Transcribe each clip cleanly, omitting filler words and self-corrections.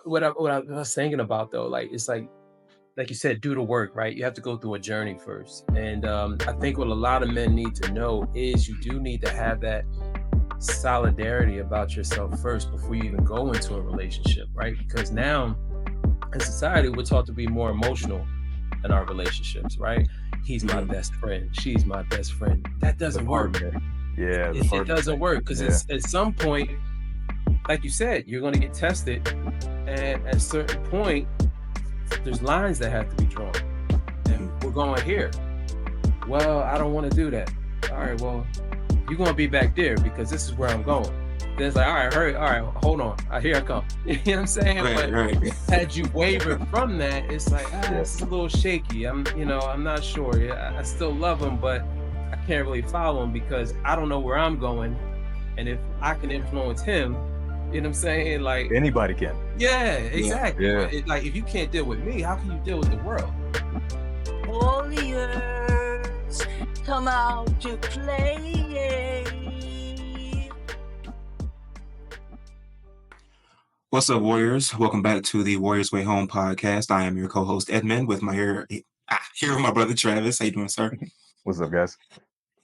what I was thinking about though, like it's like you said, do the work, right? You have to go through a journey first. And I think what a lot of men need to know is you do need to have that solidarity about yourself first before you even go into a relationship, right? Because now in society, we're taught to be more emotional in our relationships, right? He's my Mhm. best friend. She's my best friend. That The doesn't work. partner. Yeah, the It partner doesn't thing. work because Yeah. it's at some point, like you said, you're going to get tested. And at a certain point, there's lines that have to be drawn. And we're going here. Well, I don't want to do that. All right, well, you're gonna be back there because this is where I'm going. Then it's like, all right, hurry, all right, hold on. Here I come. You know what I'm saying? Right, But right. had you wavered from that, it's like, Yeah. this is a little shaky. I'm not sure. Yeah, I still love him, but I can't really follow him because I don't know where I'm going. And if I can influence him, you know what I'm saying? Like, Anybody can. yeah, exactly. Yeah. Like if you can't deal with me, how can you deal with the world? Warriors, come out to play. What's up, Warriors? Welcome back to the Warriors Way Home podcast. I am your co-host Edmund with my here with my brother Travis. How you doing, sir? What's up, guys?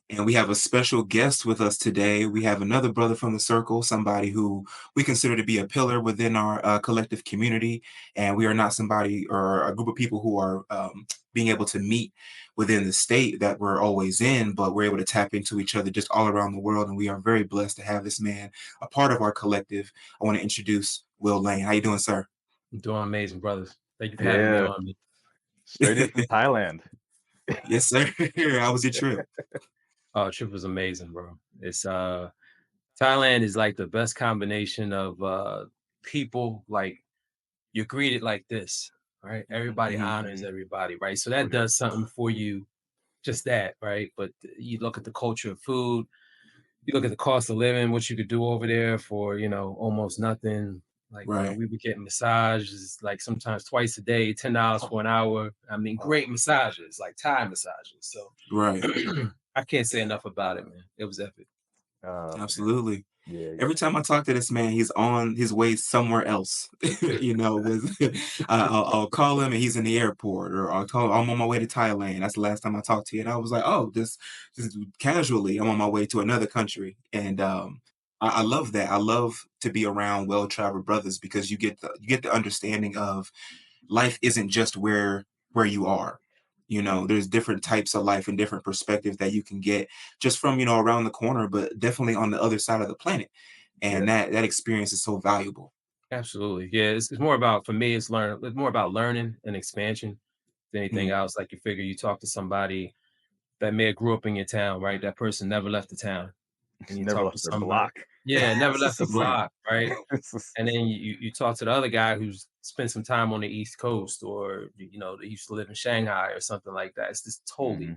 And we have a special guest with us today. We have another brother from the circle, somebody who we consider to be a pillar within our collective community. And we are not somebody or a group of people who are being able to meet within the state that we're always in, but we're able to tap into each other just all around the world. And we are very blessed to have this man a part of our collective. I want to introduce Will Lane. How you doing, sir? I'm doing amazing, brothers. Thank you for having me Yeah. on. Straight in from Thailand. Yes, sir. How was your trip? Oh, trip was amazing, bro. It's Thailand is like the best combination of people. Like you're greeted like this, right? Everybody Mhm. honors everybody, right? So that Okay. does something for you, just that, right? But you look at the culture of food, you look at the cost of living, what you could do over there for, almost nothing. Like Right. we would get massages like sometimes twice a day, $10 for an hour. I mean, great massages, like Thai massages. So Right. I can't say enough about it, man. It was epic. Man. Absolutely. Yeah. Every time I talk to this man, he's on his way somewhere else. With I'll call him and he's in the airport, or I'll call I'm on my way to Thailand. That's the last time I talked to you, and I was like, oh, just casually, I'm on my way to another country, and I love that. I love to be around well-traveled brothers because you get the understanding of life isn't just where you are. There's different types of life and different perspectives that you can get just from around the corner, but definitely on the other side of the planet. And that experience is so valuable. Absolutely. Yeah, it's more about for me, it's more about learning and expansion than anything Mhm. else. Like you figure you talk to somebody that may have grew up in your town, right? That person never left the town. And you Never talk to left their somebody, block. yeah, never left the Right. block, right? And then you talk to the other guy who's spent some time on the East Coast, or they used to live in Shanghai or something like that. It's just totally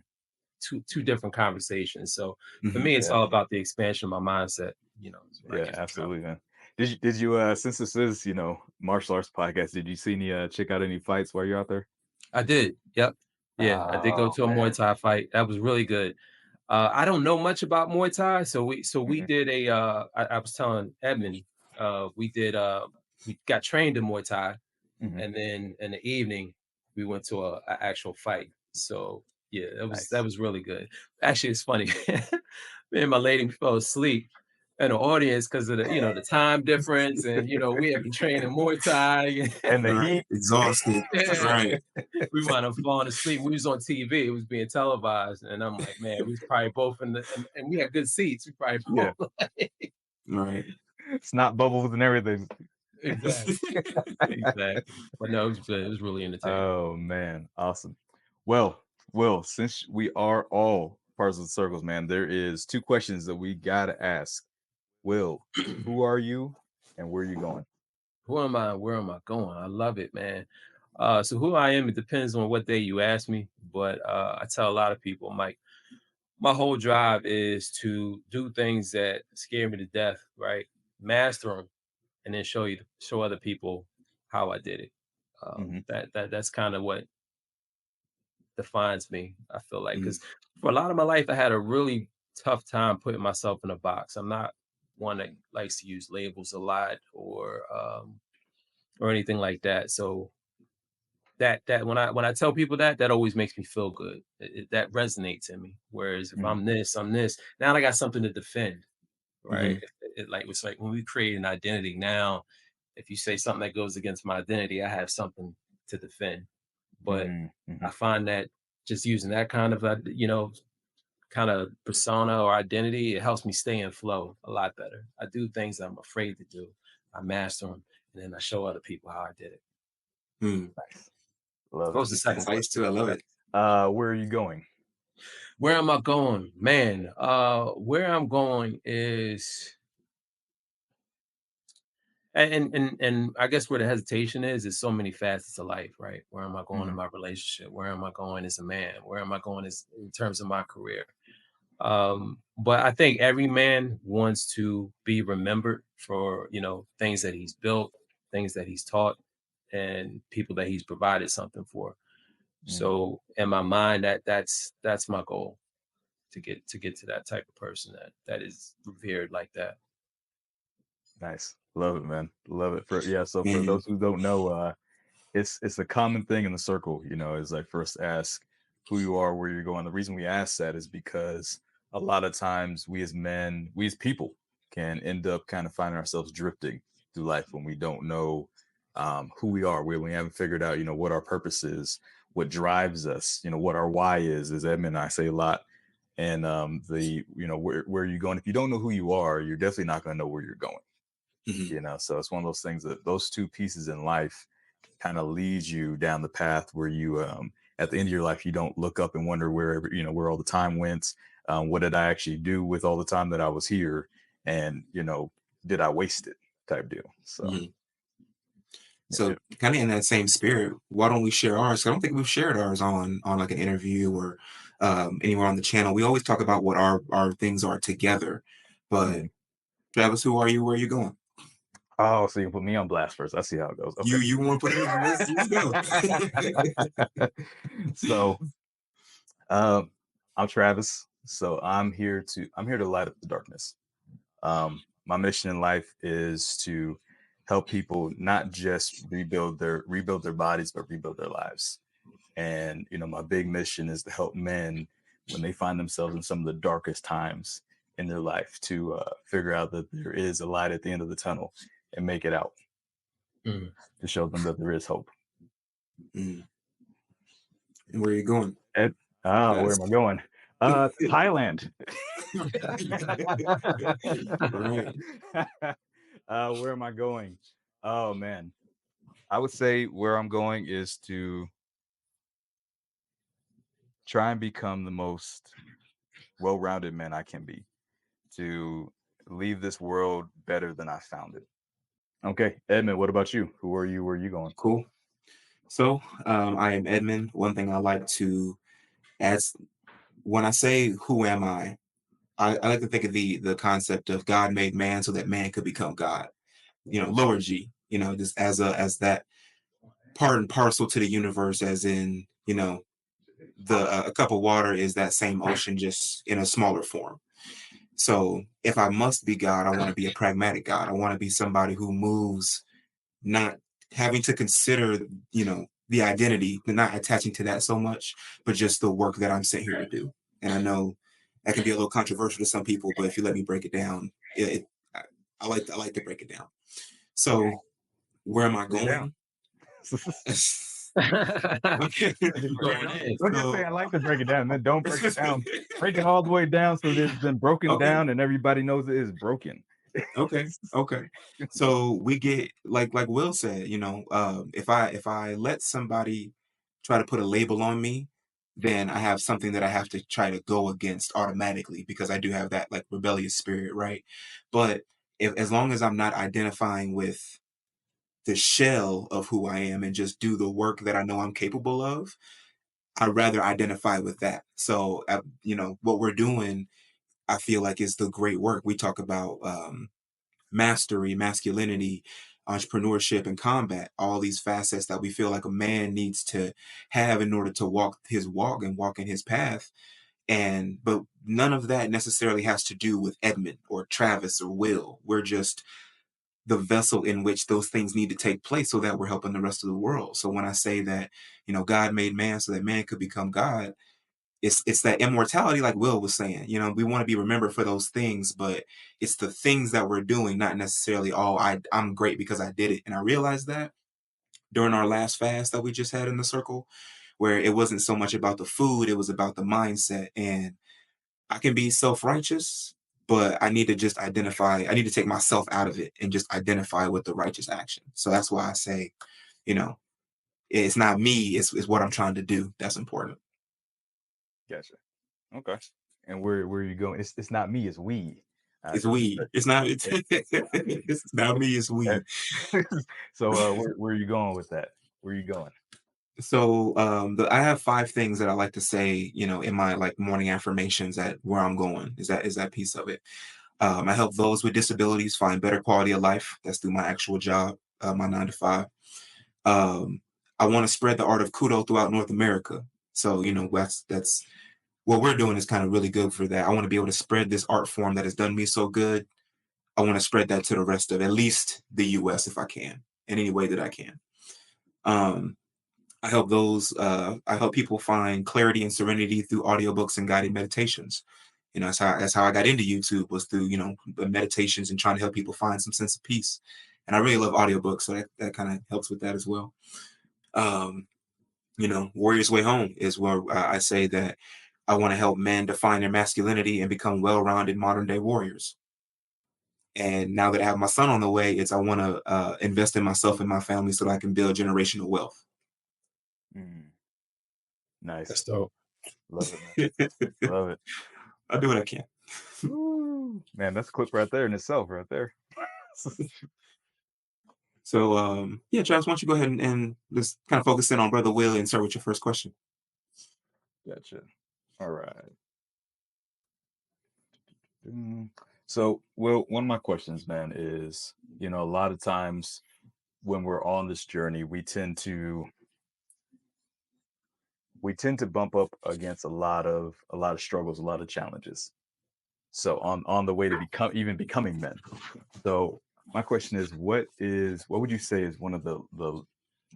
Mhm. two different conversations. So for Mhm. me, it's Yeah. all about the expansion of my mindset. Is what I Yeah, get from travel. absolutely, man. Did you since this is, martial arts podcast, did you see check out any fights while you're out there? I did. Yep. Yeah, I did go Oh to a Muay man. Thai fight. That was really good. I don't know much about Muay Thai, so we Mhm. did I was telling Edmund, we got trained in Muay Thai, Mhm. and then in the evening we went to a actual fight. So yeah, that Nice. was really good. Actually, it's funny. Me and my lady fell asleep in the audience because of the time difference, and we had been training Muay Thai. And the Right. heat. Exhausted. Yeah, Right. we wound up falling asleep. We was on TV. It was being televised, and I'm like, man, we was probably both and we had good seats. We probably Yeah. both Right. Snot bubbles and everything. exactly, exactly. But no, it was good. It was really entertaining. Oh man, awesome. Well, since we are all parts of the circles, man, there is two questions that we gotta ask. Will, who are you and where are you going? Who am I? Where am I going? I love it, man. So who I am, it depends on what day you ask me. But I tell a lot of people, Mike, my whole drive is to do things that scare me to death, right? Master them, and then show other people how I did it. Hmm. That's kind of what defines me. I feel like Mhm. because for a lot of my life, I had a really tough time putting myself in a box. I'm not one that likes to use labels a lot or or anything like that. So that when I tell people that, that always makes me feel good. That resonates in me. Whereas if Mhm, I'm this, I'm this. Now I got something to defend, right? Mhm. Like it's like when we create an identity. Now, if you say something that goes against my identity, I have something to defend. But mhm, I mhm. find that just using that kind of kind of persona or identity, it helps me stay in flow a lot better. I do things I'm afraid to do. I master them, and then I show other people how I did it. Mm. Nice. Love What it. was the That's second nice question? too. I love it. Where are you going? Where am I going? Man, where I'm going is and I guess where the hesitation is so many facets of life, right? Where am I going in Mhm, my relationship? Where am I going as a man? Where am I going as in terms of my career? But I think every man wants to be remembered for, things that he's built, things that he's taught, and people that he's provided something for. mhm. So in my mind, that's my goal to get to that type of person that is revered like that. Nice. Love it, man. Love it. So for Man. those who don't know, it's a common thing in the circle, is like first ask who you are, where you're going. The reason we ask that is because a lot of times we as men, we as people can end up kind of finding ourselves drifting through life when we don't know who we are, where we haven't figured out, what our purpose is, what drives us, what our why is, as Edmund and I say a lot. And where you're going. If you don't know who you are, you're definitely not going to know where you're going. Mhm. So it's one of those things that those two pieces in life kind of leads you down the path where you at the end of your life you don't look up and wonder where all the time went, what did I actually do with all the time that I was here, and did I waste it, type deal. So Mhm. yeah, So kind of in that same spirit, why don't we share ours? 'Cause I don't think we've shared ours on like an interview or anywhere on the channel. We always talk about what our things are together. But mhm. Travis, who are you? Where are you going? Oh, so you can put me on blast first. I see how it goes. Okay. You want to put it? Let's go. So I'm Travis. So I'm here to light up the darkness. My mission in life is to help people not just rebuild their bodies, but rebuild their lives. And my big mission is to help men when they find themselves in some of the darkest times in their life to figure out that there is a light at the end of the tunnel and make it out, Mm. to show them that there is hope. Mm. And where are you going? Ed, where Yes. am I going? Thailand. Right. Where am I going? Oh man, I would say where I'm going is to try and become the most well-rounded man I can be, to leave this world better than I found it. Okay, Edmund, what about you? Who are you? Where are you going? Cool. So I am Edmund. One thing I like to ask when I say who am I like to think of the concept of God made man so that man could become God. Lower G. Just as that part and parcel to the universe, as in the a cup of water is that same ocean just in a smaller form. So if I must be God, I want to be a pragmatic God. I want to be somebody who moves, not having to consider, the identity, but not attaching to that so much, but just the work that I'm sent here to do. And I know that can be a little controversial to some people, but if you let me break it down, I, I like to break it down. Okay, So where am I lay it down. going? Okay. Going in. Don't just say So I like to break it down, and then don't break it down. Break it all the way down so that it's been broken okay. down and everybody knows it is broken. Okay, okay. So we get like Will said, if I let somebody try to put a label on me, then I have something that I have to try to go against automatically because I do have that like rebellious spirit, right? But if as long as I'm not identifying with the shell of who I am and just do the work that I know I'm capable of, I'd rather identify with that. So, what we're doing, I feel like is the great work. We talk about mastery, masculinity, entrepreneurship, and combat, all these facets that we feel like a man needs to have in order to walk his walk and walk in his path. But none of that necessarily has to do with Edmund or Travis or Will. We're just the vessel in which those things need to take place so that we're helping the rest of the world. So when I say that, God made man so that man could become God, it's that immortality, like Will was saying. We want to be remembered for those things, but it's the things that we're doing, not necessarily, oh, I'm great because I did it. And I realized that during our last fast that we just had in the circle, where it wasn't so much about the food, it was about the mindset. And I can be self-righteous, but I need to just I need to take myself out of it and just identify with the righteous action. So that's why I say, you know, it's not me, it's what I'm trying to do. That's important. Gotcha. Okay. And where are you going? It's not me, it's we. It's So we. It's not it's not me, it's we. so where are you going with that? Where are you going? So I have 5 things that I like to say, in my like morning affirmations at where I'm going. Is that piece of it. I help those with disabilities find better quality of life. That's through my actual job, my 9 to 5. Um, I want to spread the art of kudo throughout North America. So, that's what we're doing is kind of really good for that. I want to be able to spread this art form that has done me so good. I want to spread that to the rest of at least the US if I can, in any way that I can. Um, I help people find clarity and serenity through audiobooks and guided meditations. That's how I got into YouTube, was through, the meditations and trying to help people find some sense of peace. And I really love audiobooks, so that kind of helps with that as well. Um, Warrior's Way Home is where I say that I want to help men define their masculinity and become well-rounded modern day warriors. And now that I have my son on the way, I want to invest in myself and my family so that I can build generational wealth. Mm, That's nice. dope. Love it, man. Love it. I do what I can. Woo. Man, that's a clip right there in itself, right there. So, yeah, Travis, why don't you go ahead and just kind of focus in on Brother Will and start with your first question. Gotcha. All right. So, well, one of my questions, man, is, a lot of times when we're on this journey, we tend to bump up against a lot of struggles, a lot of challenges. So on the way to becoming men. So my question is, what would you say is one of the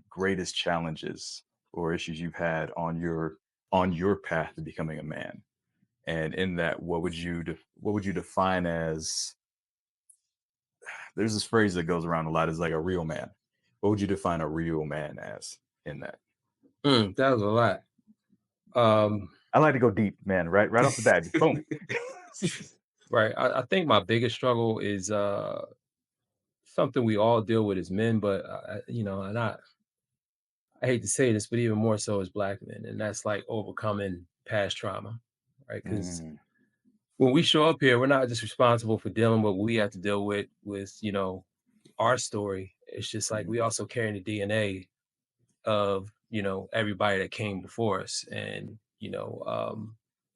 greatest challenges or issues you've had on your path to becoming a man? And in that, what would you define as? There's this phrase that goes around a lot, is like a real man. What would you define a real man as in that? That was a lot. I like to go deep, man. Right off the bat, just boom. Right. I think my biggest struggle is something we all deal with as men, but and I hate to say this, but even more so as Black men, and that's like overcoming past trauma, right? Because Mm, when we show up here, we're not just responsible for dealing with what we have to deal with our story. It's just like mm, we also carry the DNA of everybody that came before us, and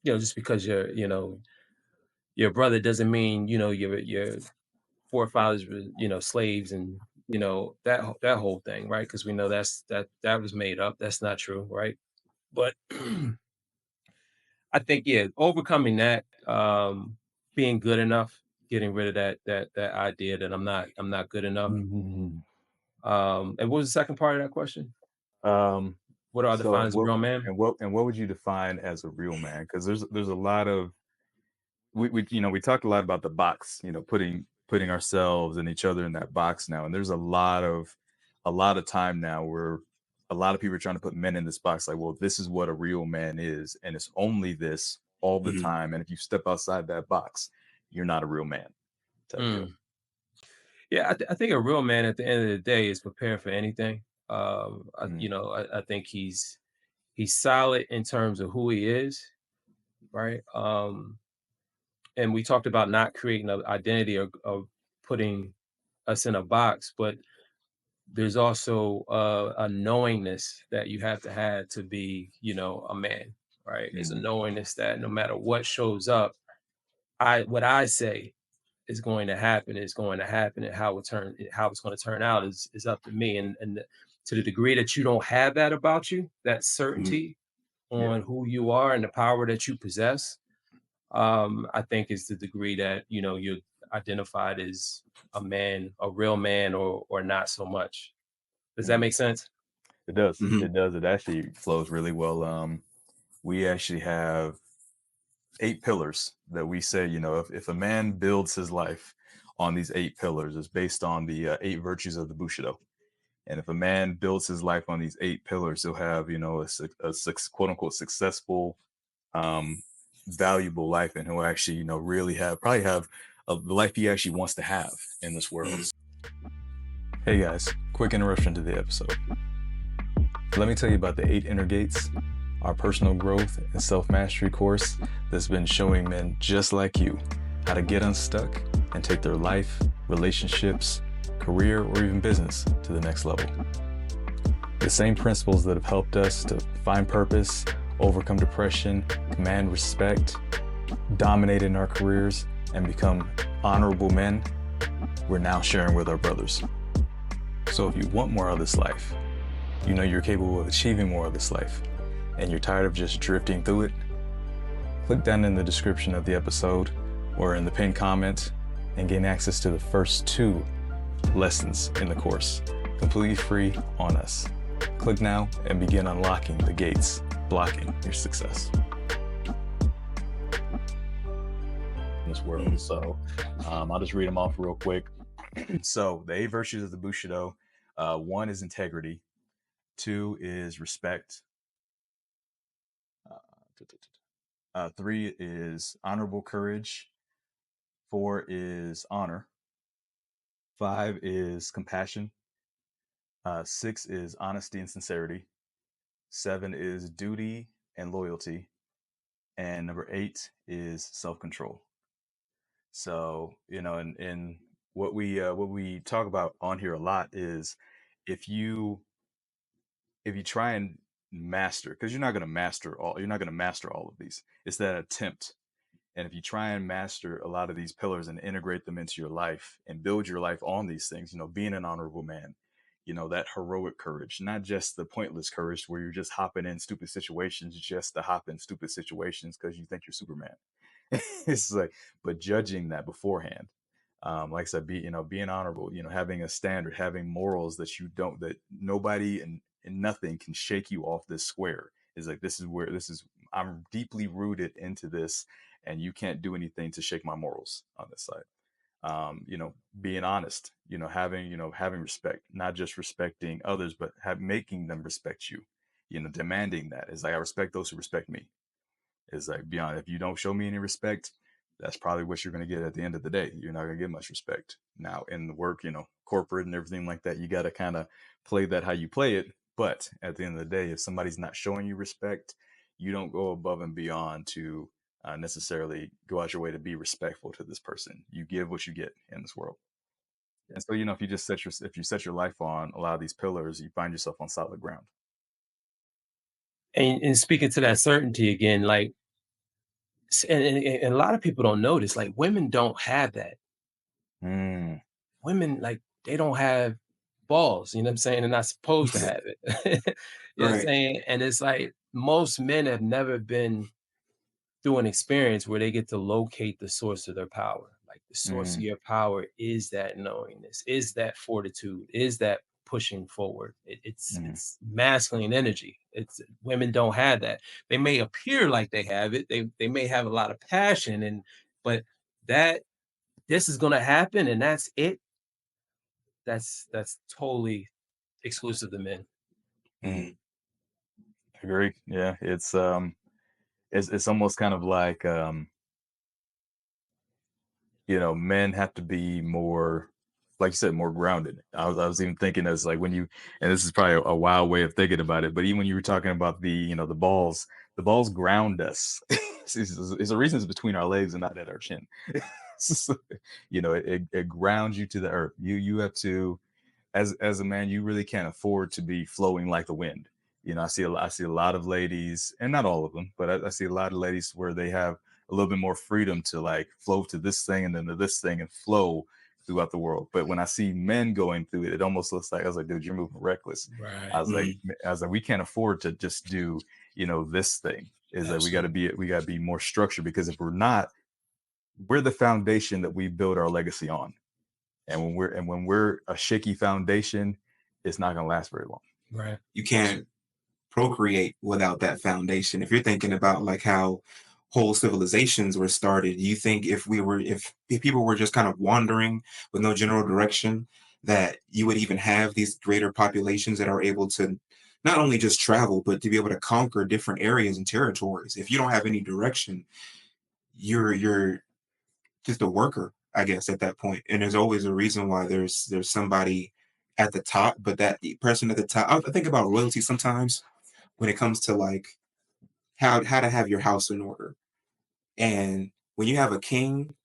just because you're your brother doesn't mean your forefathers were slaves, and that whole thing, right? Because we know that was made up. That's not true, right? But I think, yeah, overcoming that, being good enough, getting rid of that idea that I'm not good enough. mhm. And what was the second part of that question? Um, What do I so define and as a what real man? and what and what would you define as a real man? Because there's a lot of we talked a lot about the box, putting ourselves and each other in that box now, and there's a lot of time now where a lot of people are trying to put men in this box, like, well, this is what a real man is, and it's only this all the Mhm. time, and if you step outside that box, you're not a real man type deal. Mm. Yeah, I think a real man at the end of the day is prepared for anything. Mm, I think he's solid in terms of who he is, right? And we talked about not creating an identity or putting us in a box, but there's also a knowingness that you have to have to be, a man, right? It's a mm, knowingness that no matter what shows up, what I say is going to happen is going to happen, and how it's going to turn out is up to me. And to the degree that you don't have that about you, that Mhm. certainty yeah. on who you are and the power that you possess, I think is the degree that identified as a man, a real man, or not so much. Does that Mhm. make sense? It does. Mhm. It does. It actually flows really well. We actually have 8 pillars that we say, if a man builds his life on these 8 pillars, it's based on the 8 virtues of the Bushido. And if a man builds his life on these 8 pillars, he'll have, quote unquote successful, um, valuable life, and he'll actually, really probably have the life he actually wants to have in this world. Hey guys, quick interruption to the episode. Let me tell you about the 8 Inner Gates, our personal growth and self-mastery course that's been showing men just like you how to get unstuck and take their life, relationships, career, or even business to the next level. The same principles that have helped us to find purpose, overcome depression, command respect, dominate in our careers, and become honorable men, we're now sharing with our brothers. So if you want more of this life, you know you're capable of achieving more of this life, and you're tired of just drifting through it, click down in the description of the episode or in the pinned comment and gain access to the first 2 lessons in the course, completely free on us. Click now and begin unlocking the gates blocking your success in this world. So I'll just read them off real quick. So the 8 virtues of the Bushido, 1 is integrity, 2 is respect, 3 is honorable courage, 4 is honor, 5 is compassion, 6 is honesty and sincerity, 7 is duty and loyalty, and number 8 is self-control. So, and what we talk about on here a lot is if you try and master, because you're not going to master all of these. It's that attempt. And if you try and master a lot of these pillars and integrate them into your life and build your life on these things, being an honorable man, that heroic courage, not just the pointless courage where you're just hopping in stupid situations just to hop in stupid situations because you think you're Superman. It's like, but judging that beforehand. Like I said, being honorable, having a standard, having morals that nobody and nothing can shake you off this square. Is like, I'm deeply rooted into this, and you can't do anything to shake my morals on this side. Being honest, having respect, not just respecting others, but making them respect you, demanding that. Is like, I respect those who respect me. Is like, beyond, if you don't show me any respect, that's probably what you're going to get at the end of the day. You're not going to get much respect. Now in the work, corporate and everything like that, you got to kind of play that how you play it. But at the end of the day, if somebody's not showing you respect, you don't go above and beyond to necessarily go out your way to be respectful to this person. You give what you get in this world. And so, if you set your life on a lot of these pillars, you find yourself on solid ground. And speaking to that certainty again, like, and a lot of people don't notice, like, women don't have that. Mm, Women, like, they don't have balls, you know what I'm saying? They're not supposed to have it. You know what I'm Right. saying? And it's like most men have never been through an experience where they get to locate the source of their power. Like, the source of mm, your power is that knowingness, is that fortitude, is that pushing forward. mm, It's masculine energy. It's women don't have that. They may appear like they have it. They may have a lot of passion, but that this is gonna happen and that's it. That's totally exclusive to men. mm. Mhm. Agree. Yeah, it's almost kind of like, men have to be more, like you said, more grounded. I was even thinking as like when you, and this is probably a wild way of thinking about it, but even when you were talking about the balls ground us. It's a reason it's between our legs and not at our chin. So, it grounds you to the earth. You have to, as a man, you really can't afford to be flowing like the wind. I see a lot of ladies, and not all of them, but I see a lot of ladies where they have a little bit more freedom to like flow to this thing and then to this thing and flow throughout the world. But when I see men going through it, it almost looks like, I was like, dude, you're moving reckless. I Right. was like, Mhm. we can't afford to just do, this thing. Is that we got to Absolutely. be more structured, because if we're not, we're the foundation that we build our legacy on. And when we're a shaky foundation, it's not going to last very long. Right. You can't procreate without that foundation. If you're thinking about like how whole civilizations were started, you think if people were just kind of wandering with no general direction, that you would even have these greater populations that are able to not only just travel, but to be able to conquer different areas and territories. If you don't have any direction, you're just a worker, I guess, at that point. And there's always a reason why there's somebody at the top, but that person at the top, I think about royalty sometimes when it comes to like how to have your house in order. And when you have a king,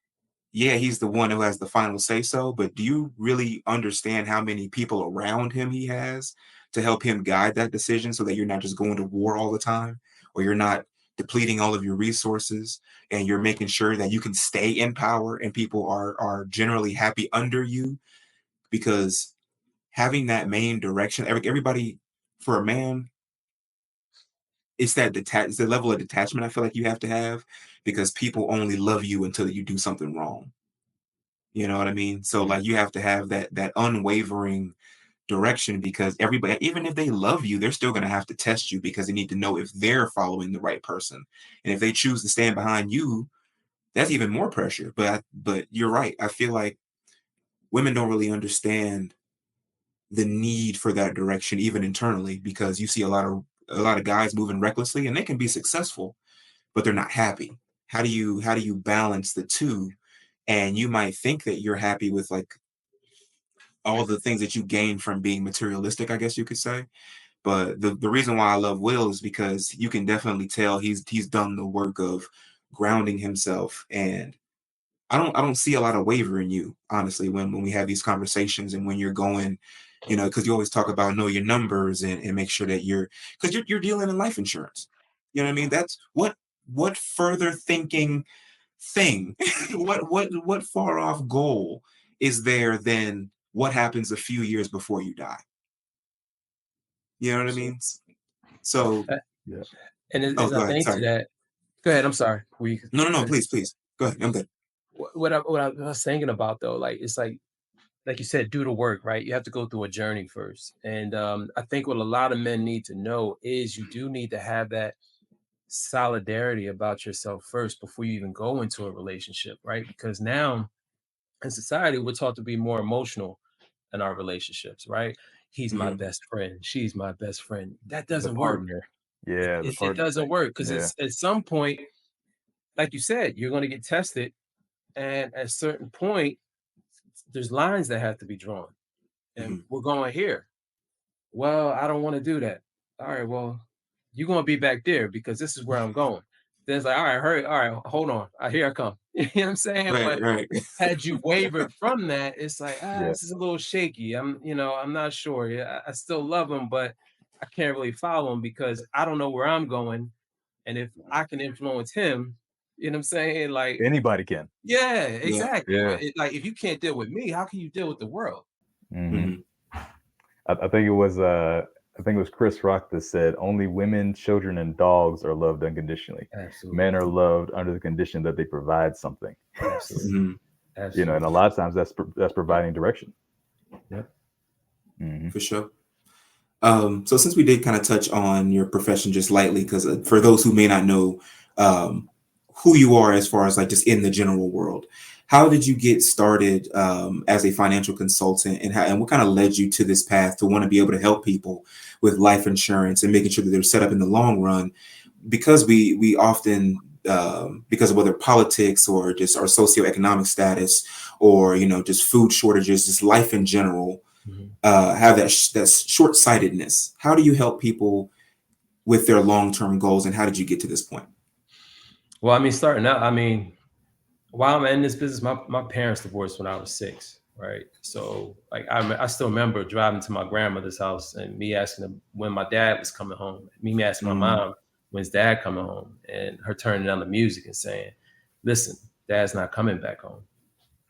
yeah, he's the one who has the final say so, but do you really understand how many people around him he has to help him guide that decision so that you're not just going to war all the time, or you're not depleting all of your resources, and you're making sure that you can stay in power and people are generally happy under you? Because having that main direction, everybody, for a man, it's the level of detachment I feel like you have to have, because people only love you until you do something wrong. You know what I mean? So Yeah. like you have to have that unwavering direction, because everybody, even if they love you, they're still going to have to test you, because they need to know if they're following the right person. And if they choose to stand behind you, that's even more pressure. But you're right. I feel like women don't really understand the need for that direction even internally, because you see a lot of guys moving recklessly and they can be successful, but they're not happy. How do you balance the two? And you might think that you're happy with like all the things that you gain from being materialistic, I guess you could say. But the reason why I love Will is because you can definitely tell he's done the work of grounding himself. And I don't see a lot of waver in you, honestly, when we have these conversations, and when you're going, because you always talk about know your numbers, and make sure that because you're dealing in life insurance. You know what I mean? That's what further thinking thing, what far off goal is there than what happens a few years before you die? You know what I So, mean? So, uh, Yeah. and oh, as go I ahead. think to Sorry. that, go ahead. I'm sorry. We No, no, no. finish. Please, please. Go ahead. I'm good. What I was thinking about though, like it's like you said, do the work, right? You have to go through a journey first. And I think what a lot of men need to know is you do need to have that solidarity about yourself first before you even go into a relationship, right? Because now in society, we're taught to be more emotional in our relationships, right? He's my Hmm. best friend. She's my best friend. That The doesn't work. partner. It, Yeah, the it, it partner doesn't thing. work because Yeah. it's at some point, like you said, you're going to get tested. And at a certain point, there's lines that have to be drawn. And Hmm. we're going here. Well, I don't want to do that. All right, well, you're gonna be back there because this is where I'm going. Then it's like, all right, hurry, all right, hold on. Here I come. You know what I'm saying? Right, But right. had you wavered from that, it's like, Yeah. this is a little shaky. I'm not sure. Yeah, I still love him, but I can't really follow him because I don't know where I'm going. And if I can influence him, you know what I'm saying? Like, Anybody can. yeah, Yeah. exactly. But Yeah. like if you can't deal with me, how can you deal with the world? Hmm. Hmm. I think it was Chris Rock that said only women, children, and dogs are loved unconditionally. Men Absolutely. are loved under the condition that they provide something. Absolutely. Hmm. And a Absolutely. lot of times that's providing direction. Yep. Hmm. For sure. So since we did kind of touch on your profession just lightly, because for those who may not know um, who you are as far as like just in the general world, how did you get started as a financial consultant, and what kind of led you to this path to want to be able to help people with life insurance and making sure that they're set up in the long run? Because we often because of whether politics or just our socioeconomic status, or just food shortages, just life in general, Mhm. have that short-sightedness. How do you help people with their long-term goals, and how did you get to this point? Well, starting out, while I'm in this business, my parents divorced when I was 6, right? So, like, I still remember driving to my grandmother's house and me asking them when my dad was coming home, me asking my Mm, mom when's dad coming home, and her turning on the music and saying, "Listen, dad's not coming back home."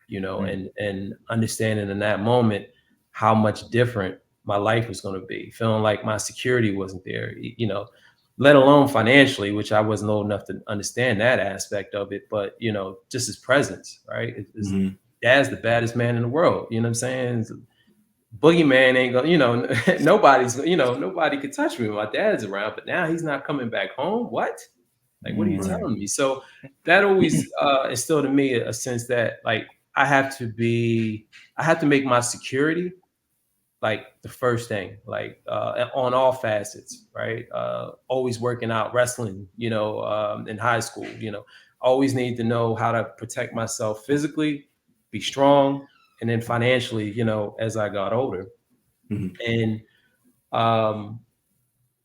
And understanding in that moment how much different my life was going to be, feeling like my security wasn't there, let alone financially, which I wasn't old enough to understand that aspect of it. But just his presence, right? Mhm. Dad's the baddest man in the world. You know what I'm saying? Boogeyman ain't gonna, nobody could touch me when my dad's around. But now he's not coming back home. What? Like, what are you Right. telling me? So that always instilled in me a sense that like I have to be, I have to make my security like the first thing, like on all facets, right? Always working out, wrestling, in high school, always need to know how to protect myself physically, be strong, and then financially, as I got older. Mhm. And um,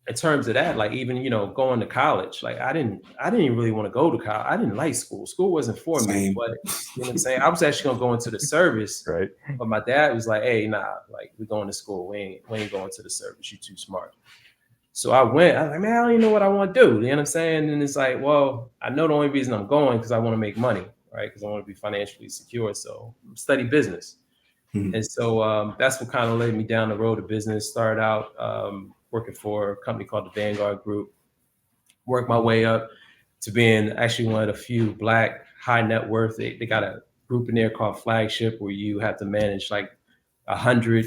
in terms of that, like even going to college, like I didn't even really want to go to college. I didn't like school. School wasn't for me. Same. But you know what I'm saying? I was actually gonna go into the service, Right. but my dad was like, "Hey, nah, like we're going to school. We ain't going to the service. You're too smart." So I went. I was like, "Man, I don't even know what I want to do." You know what I'm saying? And it's like, well, I know the only reason I'm going because I want to make money, right? Because I want to be financially secure. So study business. Mhm. And so that's what kind of led me down the road of business. Started out working for a company called the Vanguard Group, worked my way up to being actually one of the few Black high net worth. They got a group in there called Flagship where you have to manage like 100,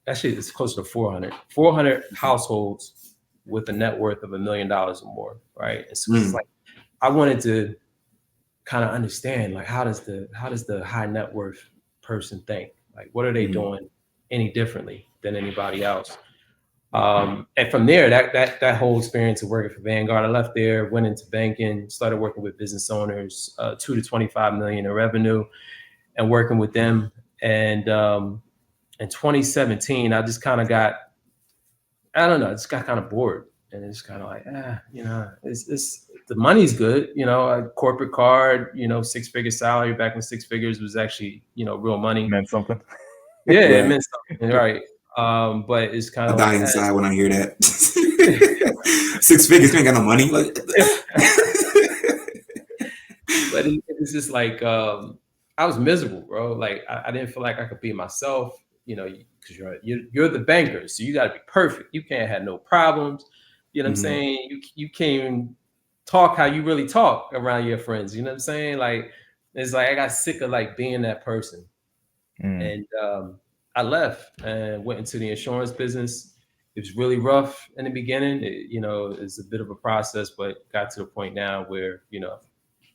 actually it's closer to 400 households with a net worth of $1 million or more, right? And so it's Mm. like I wanted to kind of understand like how does the high net worth person think? Like what are they Mhm. doing any differently than anybody else? And from there, that whole experience of working for Vanguard, I left there, went into banking, started working with business owners, 2 to 25 million in revenue, and working with them. And in 2017, I just kind of got, I don't know, I just got kind of bored, and it's kind of like, it's the money's good, a corporate card, 6 figure salary back when 6 figures was actually, real money. Meant something. Yeah, it Right. meant something, right? But it's kind I of die like, inside when I hear that. 6 figures, you ain't got no money. Like, but it's just like I was miserable, bro. Like I didn't feel like I could be myself, because you're the banker, so you got to be perfect. You can't have no problems. You know what I'm Mhm. saying? You can't even talk how you really talk around your friends. You know what I'm saying? Like it's like I got sick of like being that person, Mm, and I left and went into the insurance business. It was really rough in the beginning. It's a bit of a process, but got to the point now where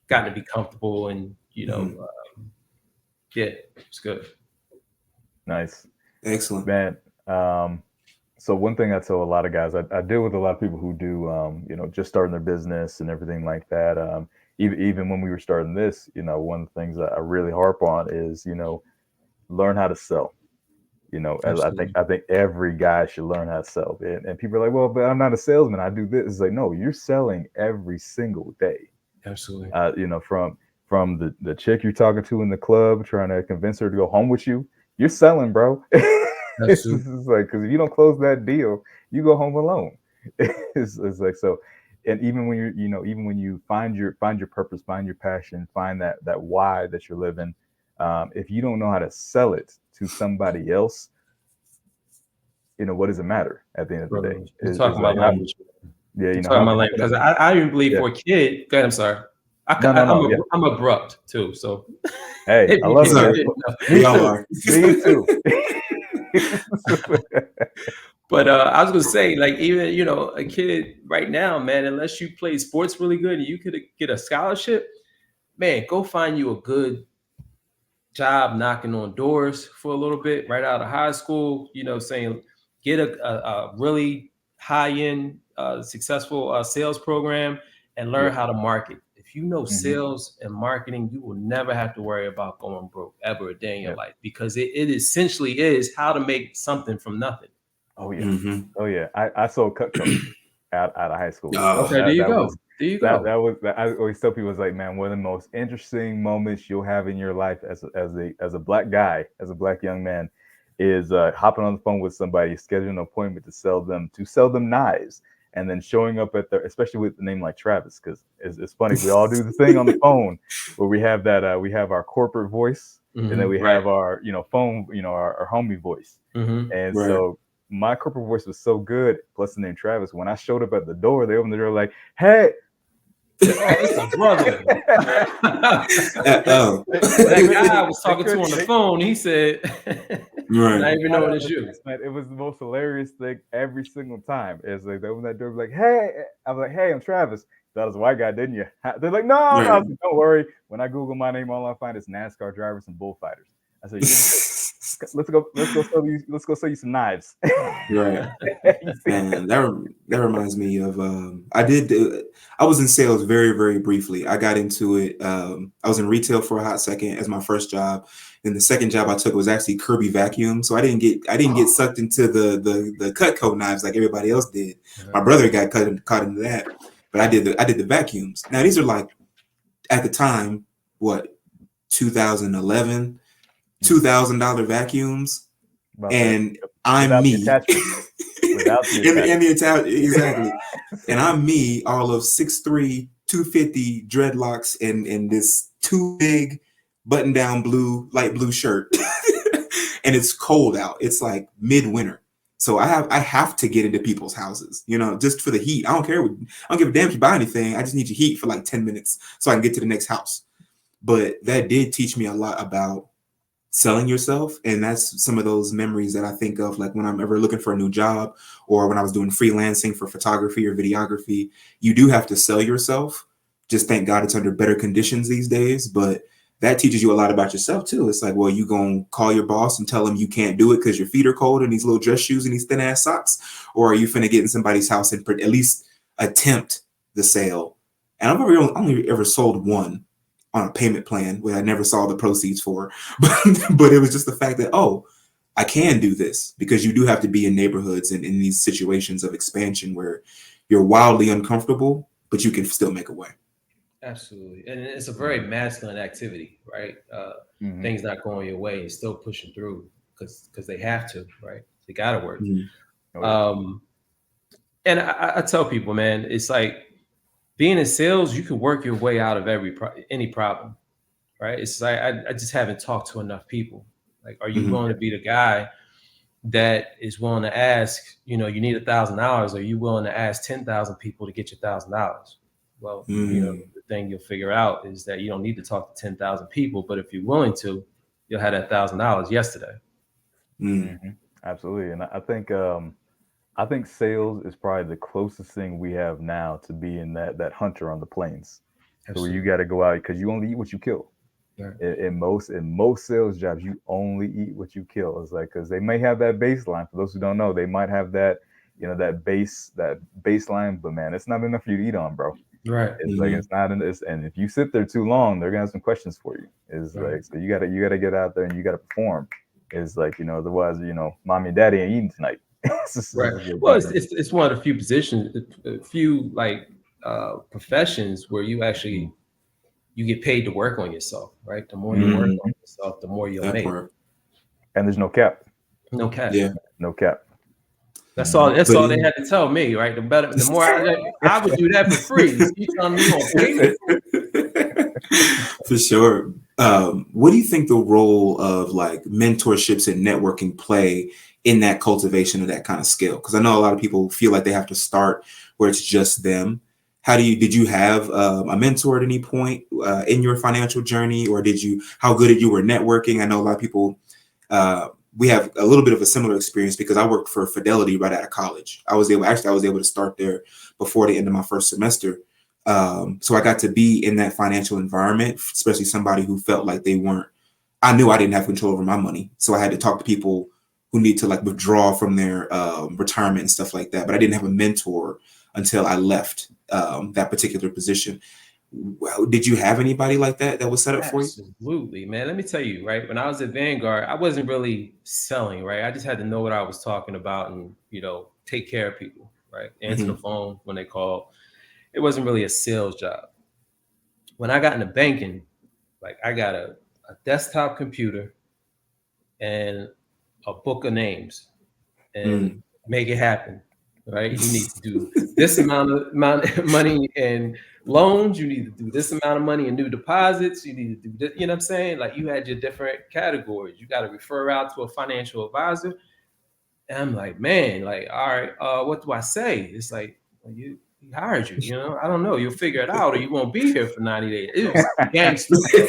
gotten to be comfortable and Mhm. yeah, it's good. nice, Excellent. man. Um, so one thing I tell a lot of guys, I deal with a lot of people who do, just starting their business and everything like that. Even when we were starting this, one of the things that I really harp on is, learn how to sell. As Absolutely. I think every guy should learn how to sell. And people are like, well, but I'm not a salesman. I do this. It's like, no, you're selling every single day. Absolutely. From the chick you're talking to in the club, trying to convince her to go home with you, you're selling, bro. Absolutely. It's like, because if you don't close that deal, you go home alone. It's like, so, and even when even when you find your purpose, find your passion, find that why that you're living, if you don't know how to sell it to somebody else, what does it matter at the end of the day? Bro, you're Is talking my like, how, language. yeah, You're talking my how language can I? because I even believe Yeah, for a kid. Go ahead, I'm sorry. no, no, no, yeah. I'm abrupt too, so Hey, if I you, love if it, you Sir, man. didn't know. we Me all too. are. Me too. But I was gonna say, like, even a kid right now, man, unless you play sports really good and you could get a scholarship, man, go find you a good job knocking on doors for a little bit right out of high school, saying get a really high end, successful sales program and Yeah. learn how to market. If you know Hmm. sales and marketing, you will never have to worry about going broke ever a day in your Yeah. life because it essentially is how to make something from nothing. Oh yeah. Mhm. Oh yeah. I sold Cutco out of high school. Oh, Okay, there you That go. was There you go. I always tell people, it's like, man, one of the most interesting moments you'll have in your life as a black guy, as a black young man, is hopping on the phone with somebody, scheduling an appointment to sell them knives, and then showing up at their, especially with the name like Travis, because it's funny, we all do the thing on the phone where we have we have our corporate voice, and then we Right. have our phone, our homie voice. Hmm. And right. so my corporate voice was so good, plus the name Travis. When I showed up at the door, they opened the door like, "Hey." Oh, it's a brother. Oh, That guy I was They talking to couldn't. on the phone, he said, right, not even Not knowing on it's the you. face, man. It was the most hilarious thing every single time. It's like they open that door, like, "Hey," I'm like, "Hey, I'm Travis." That was a white guy, didn't you? They're like, "No, no." I right. was like, "Don't worry." When I Google my name, all I find is NASCAR drivers and bullfighters. I said, "You let's go sell you some knives." Right. You see? Man, that reminds me of I was in sales very, very briefly. I got into it. I was in retail for a hot second as my first job. And the second job I took was actually Kirby vacuum. So I didn't get sucked into the Cutco knives like everybody else did. My brother got caught into that. But I did the vacuums. Now these are like at the time, what, 2011, $2,000 vacuums, About that. and Yep. I'm Without the me. attachment. Without the And the attachment. Italian, exactly. And I'm me, all of 6'3", 250 dreadlocks, and this too big button down light blue shirt. And it's cold out. It's like midwinter. So I have to get into people's houses, just for the heat. I don't care. I don't give a damn if you buy anything. I just need your heat for like 10 minutes so I can get to the next house. But that did teach me a lot about selling yourself. And that's some of those memories that I think of, like when I'm ever looking for a new job or when I was doing freelancing for photography or videography. You do have to sell yourself. Just thank God it's under better conditions these days. But that teaches you a lot about yourself too. It's like, well, you gonna call your boss and tell him you can't do it because your feet are cold and these little dress shoes and these thin ass socks, or are you finna get in somebody's house and at least attempt the sale? And I've only ever sold one on a payment plan where I never saw the proceeds for. But it was just the fact that, oh, I can do this, because you do have to be in neighborhoods and in these situations of expansion where you're wildly uncomfortable, but you can still make a way. Absolutely. And it's a very masculine activity, right? Mhm. Things not going your way and still pushing through because they have to, right? They got to work. Mhm. Oh yeah. Um, and I tell people, man, it's like being in sales, you can work your way out of any problem, right? It's like I just haven't talked to enough people. Like, are you Mhm. willing to be the guy that is willing to ask, you need $1,000? Are you willing to ask 10,000 people to get your $1,000? Well, Mm. the thing you'll figure out is that you don't need to talk to 10,000 people, but if you're willing to, you'll have that $1,000 yesterday. Mm. Hmm. Absolutely. And I think sales is probably the closest thing we have now to being that hunter on the plains. So where you Absolutely. got to go out because you only eat what you kill. Right. In most sales jobs, you only eat what you kill. It's like because they may have that baseline. For those who don't know, they might have that baseline, but man, it's not enough for you to eat on, bro. Right. It's like Mhm. it's not in this, and if you sit there too long, they're gonna have some questions for you. It's Right. like so you gotta get out there and you gotta perform. It's like otherwise mommy and daddy ain't eating tonight. Right. It's like, Well, it's one of the few positions, a few like professions where you get paid to work on yourself, right? The more you work Mm. on yourself, the more you'll That make. part. and there's no cap, No cap. Yeah. no cap. That's all. That's But all they in had to tell me, right? The better, the more I would do that for free. You telling me you gonna pay me? For sure. What do you think the role of like mentorships and networking play in that cultivation of that kind of skill? Because I know a lot of people feel like they have to start where it's just them. Did you have a mentor at any point in your financial journey, or how good at you were networking? I know a lot of people, uh, we have a little bit of a similar experience because I worked for Fidelity right out of college. I was able to start there before the end of my first semester. So I got to be in that financial environment, especially somebody who felt like I knew I didn't have control over my money. So I had to talk to people who need to like withdraw from their retirement and stuff like that. But I didn't have a mentor until I left that particular position. Well, did you have anybody like that was set up for you? Absolutely, man. Let me tell you, right? When I was at Vanguard, I wasn't really selling, right? I just had to know what I was talking about and take care of people, right? Answer the Hmm. phone when they call. It wasn't really a sales job. When I got into banking, like I got a desktop computer and a book of names and Mm. make it happen. Right? You need to do this amount of money in loans. You need to do this amount of money in new deposits. You need to do this. You know what I'm saying? Like you had your different categories. You got to refer out to a financial advisor. And I'm like, man, like, all right, what do I say? It's like, well, he hired you, I don't know. You'll figure it out, or you won't be here for 90 days. It was gangster, bro.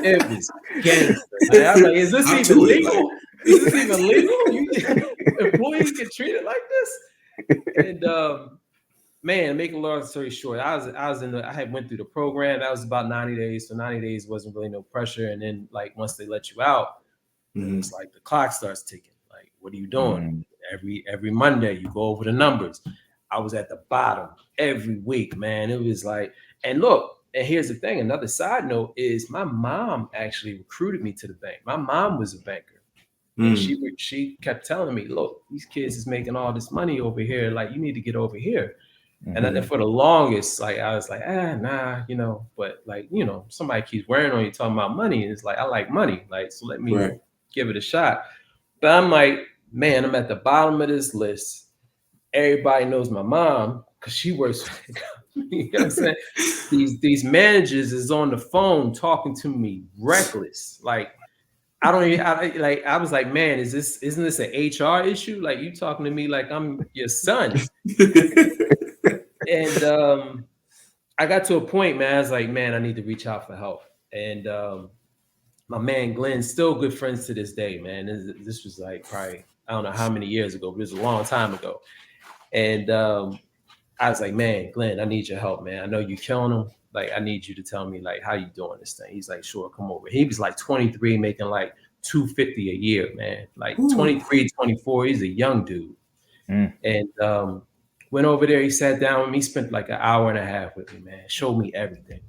It was gangster, man. I'm like, is this Hop even to it, like. legal? Is this even legal? You employee get treated like this? And man, make a long story short, I had went through the program. That was about 90 days. So 90 days wasn't really no pressure. And then like once they let you out, then Mhm. it's like the clock starts ticking. Like, what are you doing? Mm, Every Monday you go over the numbers. I was at the bottom every week, man. It was like, and look, and here's the thing, another side note is my mom actually recruited me to the bank. My mom was a banker. And Mm. she kept telling me, look, these kids is making all this money over here. Like, you need to get over here. And mhm. then for the longest, like I was like, nah, but like, somebody keeps wearing on you talking about money. And it's like, I like money. Like, so let me Right. give it a shot. But I'm like, man, I'm at the bottom of this list. Everybody knows my mom because she works for the company. You know what I'm saying? These managers is on the phone talking to me reckless. Like, I don't even I was like, man, isn't this an HR issue? Like, you talking to me like I'm your son. And I got to a point, man. I was like, man, I need to reach out for help. And my man Glenn's still good friends to this day, man. This was like probably I don't know how many years ago, but it was a long time ago. And I was like, man, Glenn, I need your help, man. I know you killing them. Like, I need you to tell me like how you doing this thing. He's like, sure, come over. He was like 23, making like 250 a year, man. Like Ooh. 23, 24. He's a young dude. Mm. And went over there. He sat down with me, spent like an hour and a half with me, man. Showed me everything.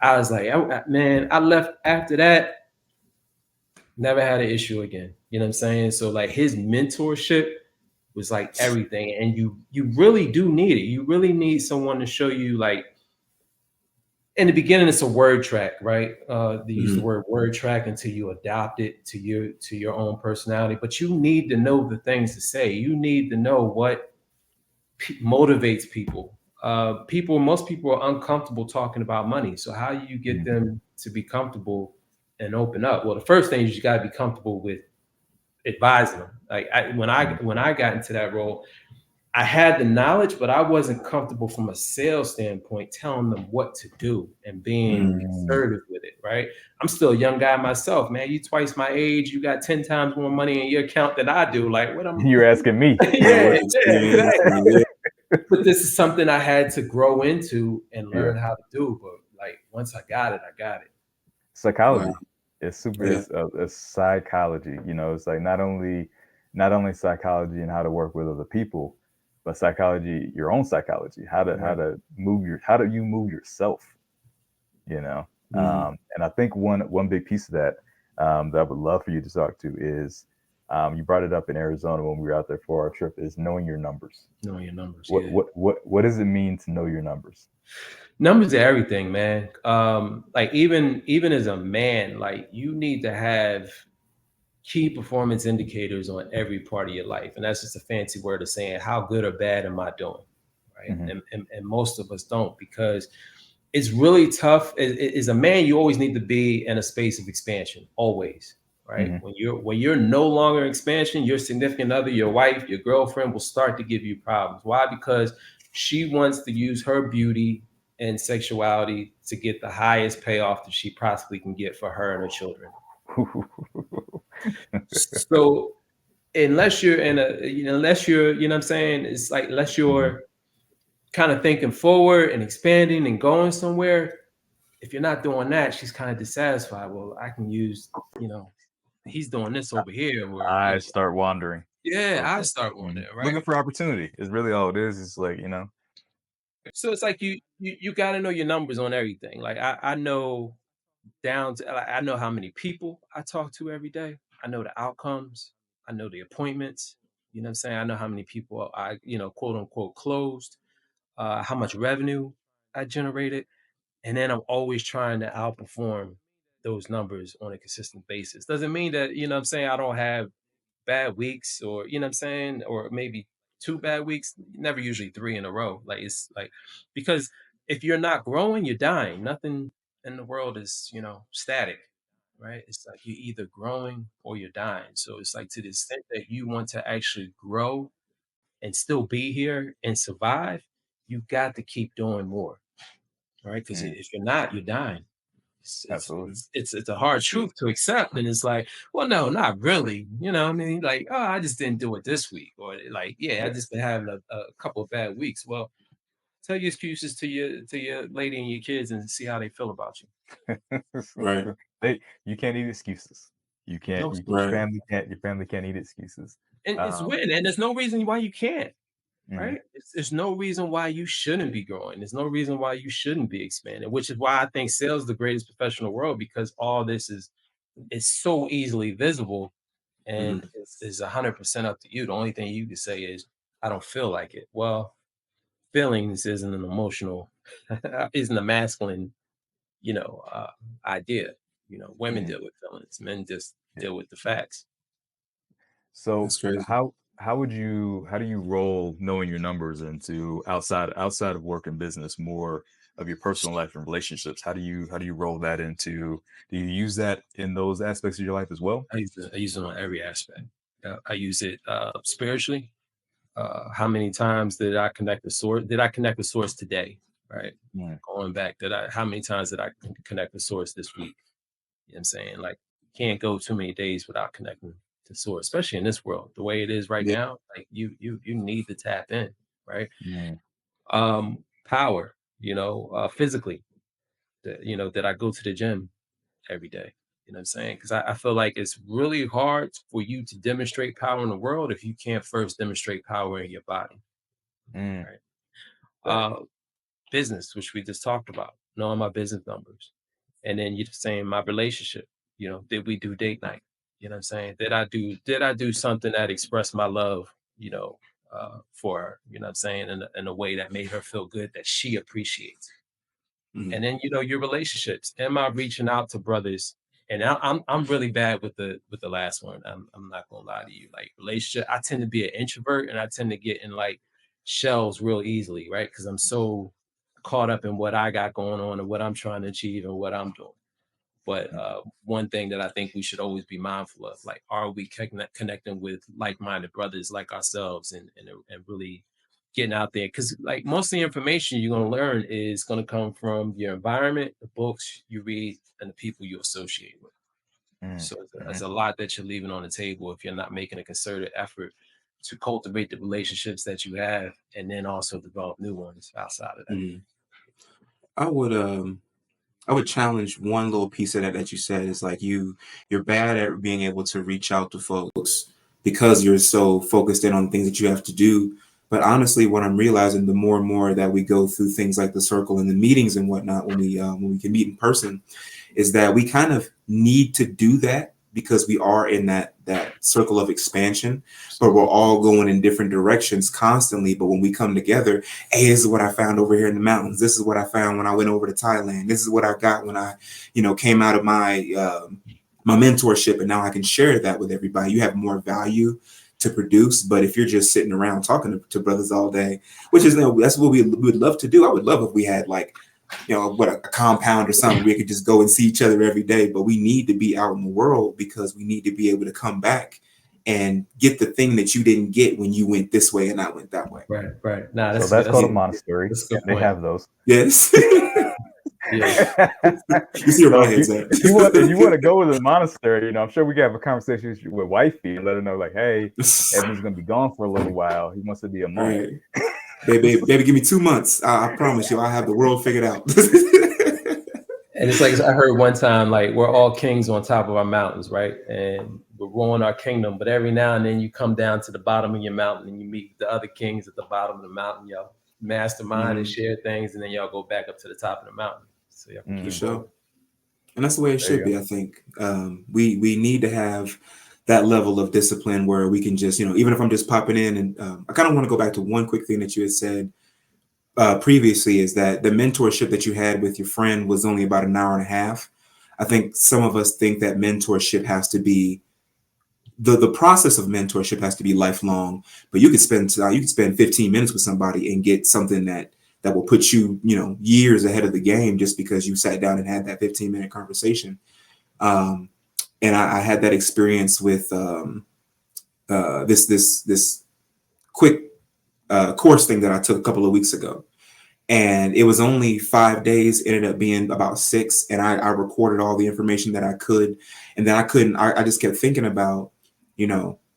I was like, man, I left after that, never had an issue again. You know what I'm saying? So like his mentorship was like everything. And you really do need it. You really need someone to show you like in the beginning it's a word track, right? They use the Mhm. word track until you adopt it to your own personality. But you need to know the things to say. You need to know what motivates people. Most people are uncomfortable talking about money. So how do you get Mhm. them to be comfortable and open up? Well, the first thing is you got to be comfortable with advising them. Like Mhm. when I got into that role, I had the knowledge, but I wasn't comfortable from a sales standpoint telling them what to do and being Mm. assertive with it, right? I'm still a young guy myself, man. You twice my age, you got 10 times more money in your account than I do. Like, what I'm You're asking me. Yeah, yeah, what yeah, experience? exactly. Yeah. But this is something I had to grow into and Yeah. learn how to do. But like once I got it, I got it. Wow. Psychology. It's super. Yeah. It's psychology. It's like not only psychology and how to work with other people, but psychology, your own psychology. Right. How do you move yourself? You know. Mhm. And I think one big piece of that that I would love for you to talk to is you brought it up in Arizona when we were out there for our trip is knowing your numbers. Knowing your numbers, What yeah. what what what does it mean to know your numbers? Numbers are everything, man. Like even as a man, like you need to have key performance indicators on every part of your life. And that's just a fancy word of saying how good or bad am I doing? Right. Hmm. And most of us don't because it's really tough. As a man, you always need to be in a space of expansion, always. Right. Hmm. When you're no longer in expansion, your significant other, your wife, your girlfriend will start to give you problems. Why? Because she wants to use her beauty and sexuality to get the highest payoff that she possibly can get for her and her children. So unless you're in a unless you're what I'm saying, it's like unless Hmm. you're kind of thinking forward and expanding and going somewhere, if you're not doing that, she's kind of dissatisfied. Well, I can use, he's doing this over here where, I start wandering. yeah, I Okay. start on Mhm. there, right? Looking for opportunity is really all it is. It's like, So it's like you got to know your numbers on everything. Like I know down to like, I know how many people I talk to every day. I know the outcomes. I know the appointments. You know what I'm saying? I know how many people I, quote unquote closed, how much revenue I generated. And then I'm always trying to outperform those numbers on a consistent basis. Doesn't mean that, what I'm saying, I don't have bad weeks or, what I'm saying, or maybe two bad weeks, never usually three in a row. Like it's like, because if you're not growing, you're dying. Nothing in the world is, static. right? It's like you're either growing or you're dying. So it's like to the extent that you want to actually grow and still be here and survive, you got to keep doing more, right? Because Mm, if you're not, you're dying. It's, it's absolutely. it's it's it's a hard truth to accept, and it's like, well, no, not really. You know, what I mean, like, oh, I just didn't do it this week, or like, yeah, I Yeah. just been having a couple of bad weeks. Well, tell your excuses to your lady and your kids, and see how they feel about you. Right. You can't eat excuses. You can't. No, Your Right. family can't. Your family can't eat excuses. and it's Um, win, and there's no reason why you can't. mhm, Right? There's no reason why you shouldn't be growing. There's no reason why you shouldn't be expanding, which is why I think sales is the greatest professional world because all this is so easily visible and Hmm. it's 100% up to you. The only thing you can say is, I don't feel like it. Well, feelings isn't an emotional, isn't a masculine, you know, idea. You know, women mhm, deal with feelings, men just yeah. deal with the facts. So That's crazy. how do you roll knowing your numbers into outside of work and business more of your personal life and relationships? How do you roll that into? Do you use that in those aspects of your life as well? I use it on every aspect. I use it spiritually. How many times did I connect the source? Did I connect the source today? Right. Mm, Going back, how many times did I connect the source this week? You know what I'm saying? Like, can't go too many days without connecting to source, especially in this world, the way it is right Yeah. now. Like you need to tap in, right? mm, Power, physically, that I go to the gym every day. You know what I'm saying? Because I feel like it's really hard for you to demonstrate power in the world if you can't first demonstrate power in your body, mm, right? that, Uh, Business, which we just talked about, knowing my business numbers. And then you're saying my relationship, did we do date night? You know what I'm saying? Did I do something that expressed my love, for her, you know what I'm saying, in a way that made her feel good that she appreciates. Hmm. And then your relationships. Am I reaching out to brothers? And I'm really bad with the last one. I'm not gonna lie to you. Like relationship, I tend to be an introvert and I tend to get in like shells real easily, right? Because I'm so caught up in what I got going on and what I'm trying to achieve and what I'm doing. But mm, one thing that I think we should always be mindful of, like, are we connecting with like-minded brothers like ourselves and really getting out there? Because like most of the information you're going to learn is going to come from your environment, the books you read, and the people you associate with. mm, So it's mhm, a lot that you're leaving on the table if you're not making a concerted effort to cultivate the relationships that you have and then also develop new ones outside of that. Hmm. I would I would challenge one little piece of that you said is like you're bad at being able to reach out to folks because you're so focused in on things that you have to do. But honestly, what I'm realizing the more and more that we go through things like the circle and the meetings and whatnot when we can meet in person, is that we kind of need to do that because we are in that circle of expansion, but we're all going in different directions constantly. But when we come together, hey, this is what I found over here in the mountains. This is what I found when I went over to Thailand. This is what I got when I, came out of my mentorship, and now I can share that with everybody. You have more value to produce. But if you're just sitting around talking to brothers all day, which is that's what we would love to do. I would love if we had like what a compound or something we could just go and see each other every day, but we need to be out in the world because we need to be able to come back and get the thing that you didn't get when you went this way and I went that way. Right, right. Nah, so that's good. that's called a Yeah. monastery. That's a good They point. have those. Yes. Yeah. You see where So my head's at. if you want to go with a monastery, I'm sure we can have a conversation with wifey and let her know, like, hey, Evan's gonna be gone for a little while. He wants to be a All monk. right. Baby, give me 2 months. I promise you, I have the world figured out. And it's like I heard one time, like we're all kings on top of our mountains, right? And we're ruling our kingdom. But every now and then you come down to the bottom of your mountain and you meet the other kings at the bottom of the mountain. Y'all mastermind and Mhm. share things, and then y'all go back up to the top of the mountain. So y'all can For keep Mm, sure. building. And that's the way it there you should go. be, I think. We need to have that level of discipline where we can just, even if I'm just popping in and I kind of want to go back to one quick thing that you had said previously is that the mentorship that you had with your friend was only about an hour and a half. I think some of us think that mentorship has to be the process of mentorship has to be lifelong, but you could spend 15 minutes with somebody and get something that will put you, years ahead of the game just because you sat down and had that 15-minute conversation. Um, and I had that experience with this quick course thing that I took a couple of weeks ago. And it was only 5 days, it ended up being about 6. And I recorded all the information that I could. And then I just kept thinking about,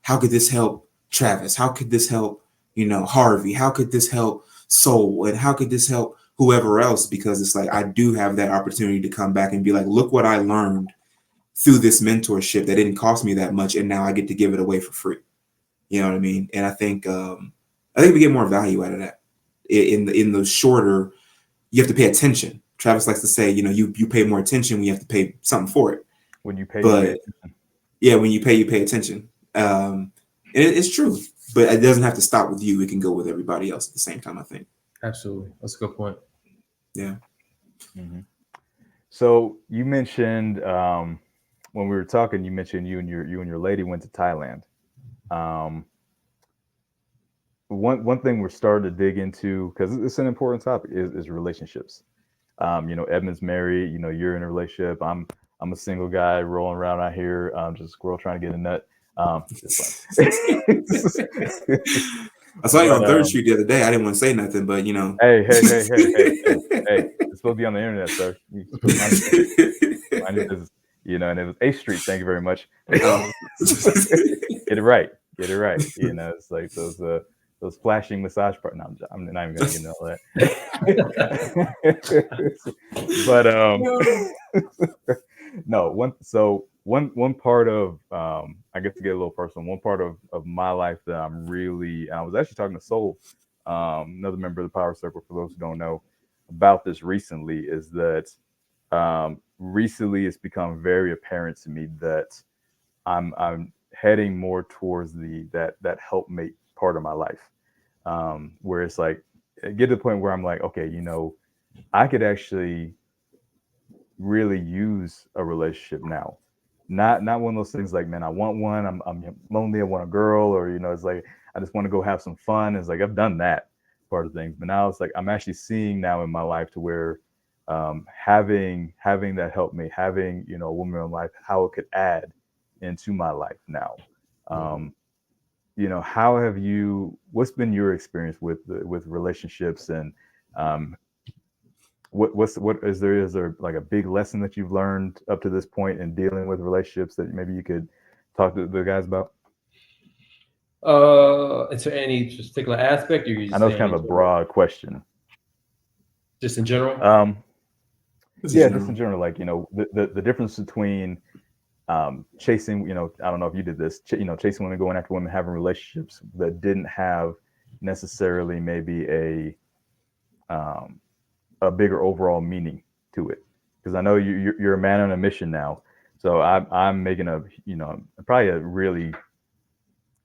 how could this help Travis? How could this help, Harvey? How could this help Soul? And how could this help whoever else? Because it's like, I do have that opportunity to come back and be like, look what I learned through this mentorship that didn't cost me that much. And now I get to give it away for free. You know what I mean? And I think we get more value out of that. In the shorter, you have to pay attention. Travis likes to say, you pay more attention when you have to pay something for it. When you pay, But yeah, when you pay attention. And it's true, but it doesn't have to stop with you. It can go with everybody else at the same time, I think. Absolutely. That's a good point. Yeah. Mhm. So you mentioned when we were talking, you mentioned you and your lady went to Thailand. Um, one thing we're starting to dig into, because it's an important topic, is relationships. Edmund's married. You're in a relationship. I'm a single guy rolling around out here, just a squirrel trying to get a nut. Just fun. I saw you But on Third Street the other day. I didn't want to say nothing, but hey, it's supposed to be on the internet, sir. You mind your business. And it was 8th Street. Thank you very much. Oh. Get it right. It's like those flashing massage part. No, I'm not even gonna get into all that. But no, one part of I get to get a little personal. One part of my life that I'm really, and I was actually talking to Soul, another member of the Power Circle, for those who don't know about this recently, is that recently it's become very apparent to me that I'm heading more towards that helpmate part of my life, where it's like I get to the point where I'm like, okay, I could actually really use a relationship now. Not one of those things like, man, I want one. I'm lonely. I want a girl, or it's like I just want to go have some fun. It's like I've done that part of things, but now it's like I'm actually seeing now in my life to where having that help me, having a woman in life, how it could add into my life now. How have you? What's been your experience with relationships, and what is there like a big lesson that you've learned up to this point in dealing with relationships that maybe you could talk to the guys about? Into any particular aspect, or you I just know it's saying kind in of a general? broad question. Just in general? Yeah, just in general, like the difference between chasing, I don't know if you did this, chasing women, going after women, having relationships that didn't have necessarily maybe a bigger overall meaning to it. Because I know you're a man on a mission now, so I'm making probably a really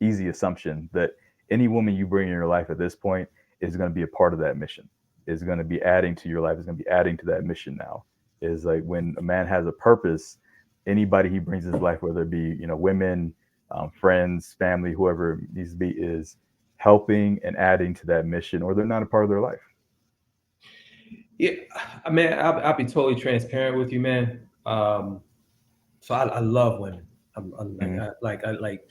easy assumption that any woman you bring in your life at this point is going to be a part of that mission, is going to be adding to your life, is going to be adding to that mission now. Is like when a man has a purpose, anybody he brings in his life, whether it be women, friends, family, whoever it needs to be, is helping and adding to that mission, or they're not a part of their life. Yeah, I mean, I'll be totally transparent with you, man. So I love women. I'm like, Mm-hmm. I like.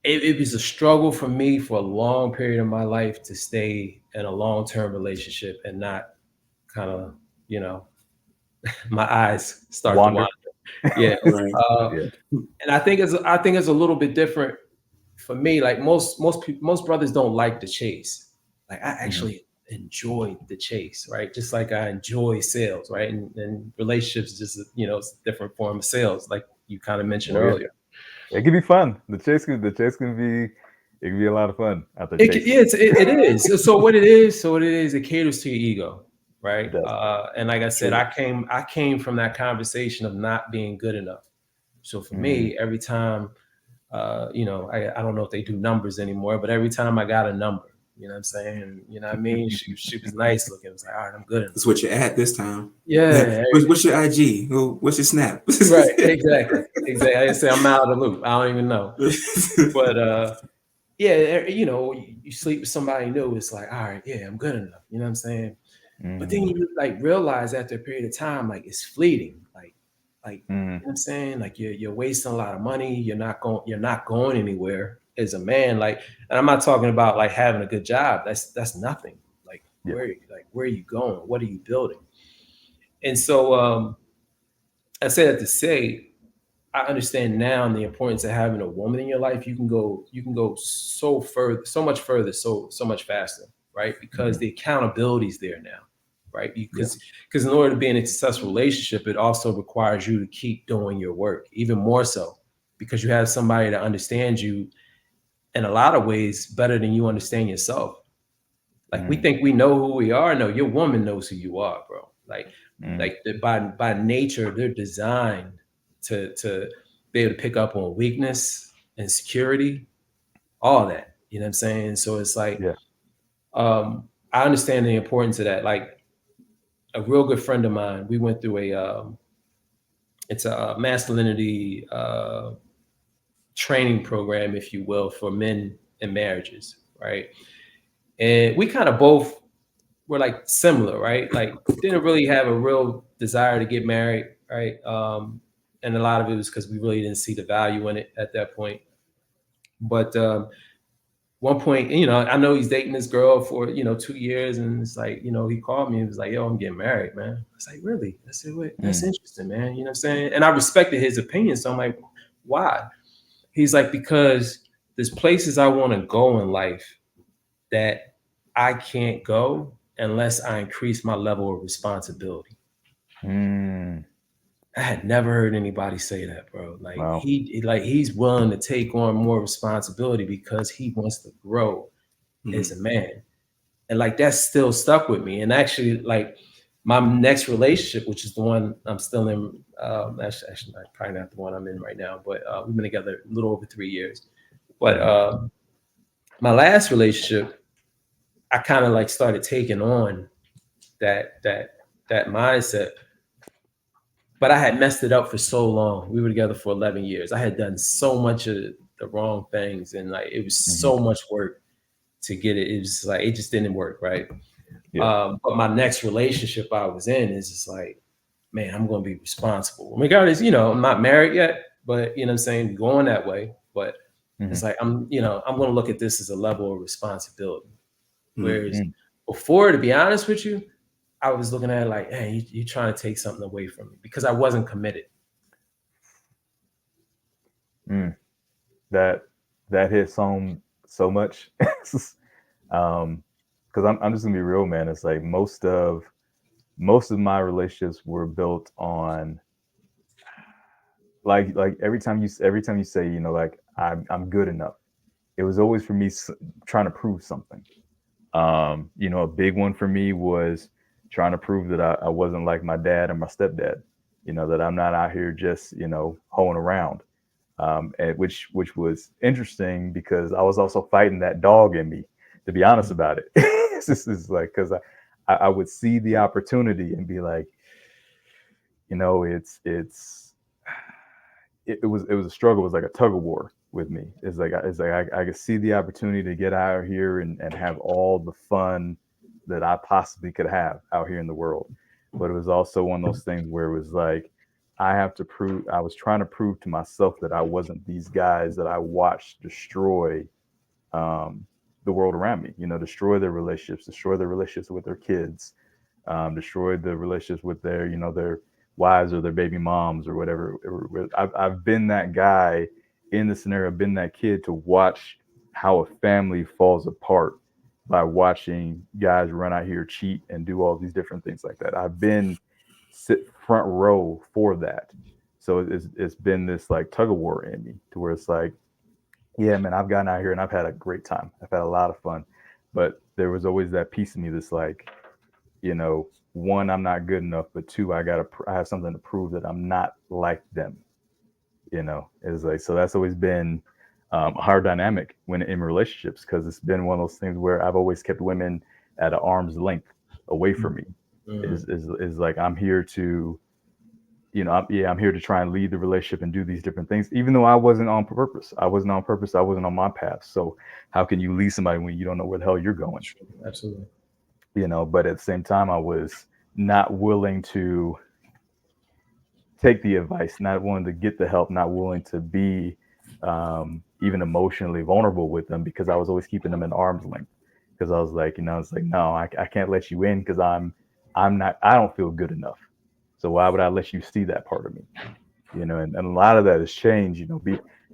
It was a struggle for me for a long period of my life to stay in a long-term relationship and not kind of, you know, my eyes start to Wander. wander. Yeah. Right. Uh, Yeah. and I think it's a little bit different for me. Like most brothers don't like the chase. Like I Mm-hmm. actually enjoy the chase, right? Just like I enjoy sales, right? And relationships is just it's a different form of sales, like you kind of mentioned Oh yeah. earlier. It can be fun. The chase can be, it can be a lot of fun out there chasing. Yeah, it is. So what it is, it caters to your ego, It right? does. And like I said, True. I came from that conversation of not being good enough. So for Mm-hmm. me, every time, I don't know if they do numbers anymore, but every time I got a number, you know what I'm saying? And, you know what I mean? She was nice looking. It was like, all right, I'm good enough. That's what you're at this time. Yeah, What's your IG? What's your Snap? right, exactly, exactly. I say I'm out of the loop. I don't even know. But yeah, you sleep with somebody new. It's like, all right, yeah, I'm good enough. You know what I'm saying? But then Mm-hmm. you like realize after a period of time, like it's fleeting. Like Like, Mm, you know what I'm saying? Like you're wasting a lot of money. You're not going anywhere as a man. Like, and I'm not talking about like having a good job. That's nothing. Like yeah. where are you going? What are you building? And so I say that to say I understand now the importance of having a woman in your life. You can go so further, so much further, so much faster, right? Because Hmm. the accountability is there now, right? Yeah. Because in order to be in a successful relationship, it also requires you to keep doing your work, even more so, because you have somebody that understands you in a lot of ways better than you understand yourself. Like we Mm, think we know who we are. No, your woman knows who you are, bro. mm, Like by nature, they're designed to be able to pick up on weakness, insecurity, all that. You know what I'm saying? So it's like yeah. I understand the importance of that. Like a real good friend of mine, we went through it's a masculinity training program, if you will, for men in marriages, right? And we kind of both were like similar, right? Like didn't really have a real desire to get married, right? And a lot of it was because we really didn't see the value in it at that point. But one point, I know he's dating this girl for 2 years, and it's like he called me and was like, "Yo, I'm getting married, man." I was like, "Really?" I said, "Wait, that's Mm, interesting, man." You know what I'm saying? And I respected his opinion, so I'm like, "Why?" He's like, "Because there's places I want to go in life that I can't go unless I increase my level of responsibility." mm. I had never heard anybody say that, bro. Like Wow. he's willing to take on more responsibility because he wants to grow as Mhm. a man. And like that's still stuck with me. And actually, like my next relationship, which is the one I'm still in, actually probably not the one I'm in right now, but we've been together a little over 3 years. But Mhm, my last relationship, I kind of like started taking on that mindset, but I had messed it up for so long. We were together for 11 years. I had done so much of the wrong things, and like it was mhm. so much work to get it. It was like it just didn't work, right? Yeah. But my next relationship I was in is just like, man, I'm going to be responsible. Regardless, I'm not married yet, but what I'm saying, going that way. But it's Mhm, like I'm going to look at this as a level of responsibility. Mhm. Whereas mm, before, to be honest with you, I was looking at it like, hey, you trying to take something away from me because I wasn't committed. mm. That that hits home so much. um, because I'm just gonna be real, man. It's like most of my relationships were built on like every time you say like I'm good enough. It was always for me trying to prove something. A big one for me was trying to prove that I wasn't like my dad and my stepdad. That I'm not out here just hoeing around. And which was interesting because I was also fighting that dog in me. To be honest about it, it's like because I would see the opportunity and be like, it was a struggle. It was like a tug of war with me. It's like I could see the opportunity to get out here and have all the fun that I possibly could have out here in the world. But it was also one of those things where it was like I was trying to prove to myself that I wasn't these guys that I watched destroy um, the world around me. Destroy their relationships with their kids, destroy the relationships with their wives or their baby moms or whatever. I've been that guy in the scenario. I've been that kid to watch how a family falls apart by watching guys run out here, cheat, and do all these different things like that. I've been sit front row for that. So it's been this like tug of war in me to where it's like, yeah, man, I've gotten out here and I've had a great time. I've had a lot of fun, but there was always that piece of me that's like, one, I'm not good enough, but two, I have something to prove that I'm not like them. It's like, so that's always been a hard dynamic when in relationships, because it's been one of those things where I've always kept women at an arm's length away from me. Mm-hmm. Is like I'm here to, I'm here to try and lead the relationship and do these different things, even though I wasn't on purpose. I wasn't on purpose. I wasn't on my path. So how can you lead somebody when you don't know where the hell you're going? True. Absolutely. But at the same time, I was not willing to take the advice, not willing to get the help, not willing to be even emotionally vulnerable with them, because I was always keeping them at arm's length. Because I was like, it's like, no, I can't let you in because I don't feel good enough. So why would I let you see that part of me? And a lot of that has changed.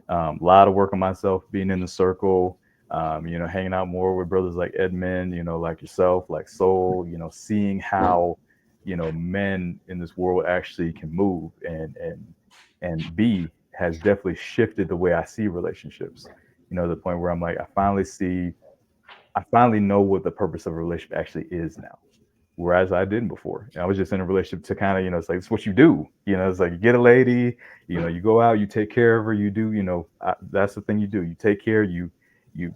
A lot of work on myself, being in the circle, hanging out more with brothers like Edmund, like yourself, like Soul, seeing how, men in this world actually can move and be, has definitely shifted the way I see relationships. To the point where I'm like, I finally know what the purpose of a relationship actually is now. Whereas I didn't before. I was just in a relationship to kind of, it's like, it's what you do. It's like you get a lady, you go out, you take care of her, you do, that's the thing you do. You take care, you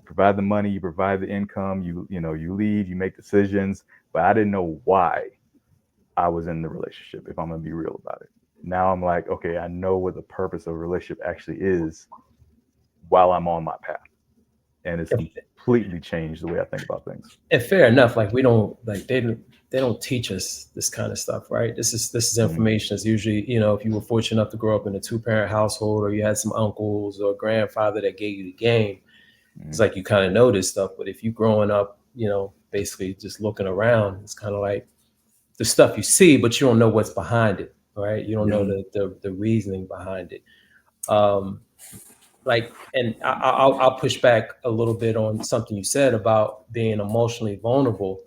provide the money, you provide the income, you lead, you make decisions. But I didn't know why I was in the relationship, if I'm gonna be real about it. Now I'm like, okay, I know what the purpose of a relationship actually is while I'm on my path. And it's completely changed the way I think about things. And fair enough, like we don't like they don't teach us this kind of stuff, right? This is information that's usually, if you were fortunate enough to grow up in a 2-parent household, or you had some uncles or grandfather that gave you the game, it's like you kind of know this stuff. But if you growing up, basically just looking around, it's kind of like the stuff you see, but you don't know what's behind it, right? You don't know the reasoning behind it. And I'll push back a little bit on something you said about being emotionally vulnerable.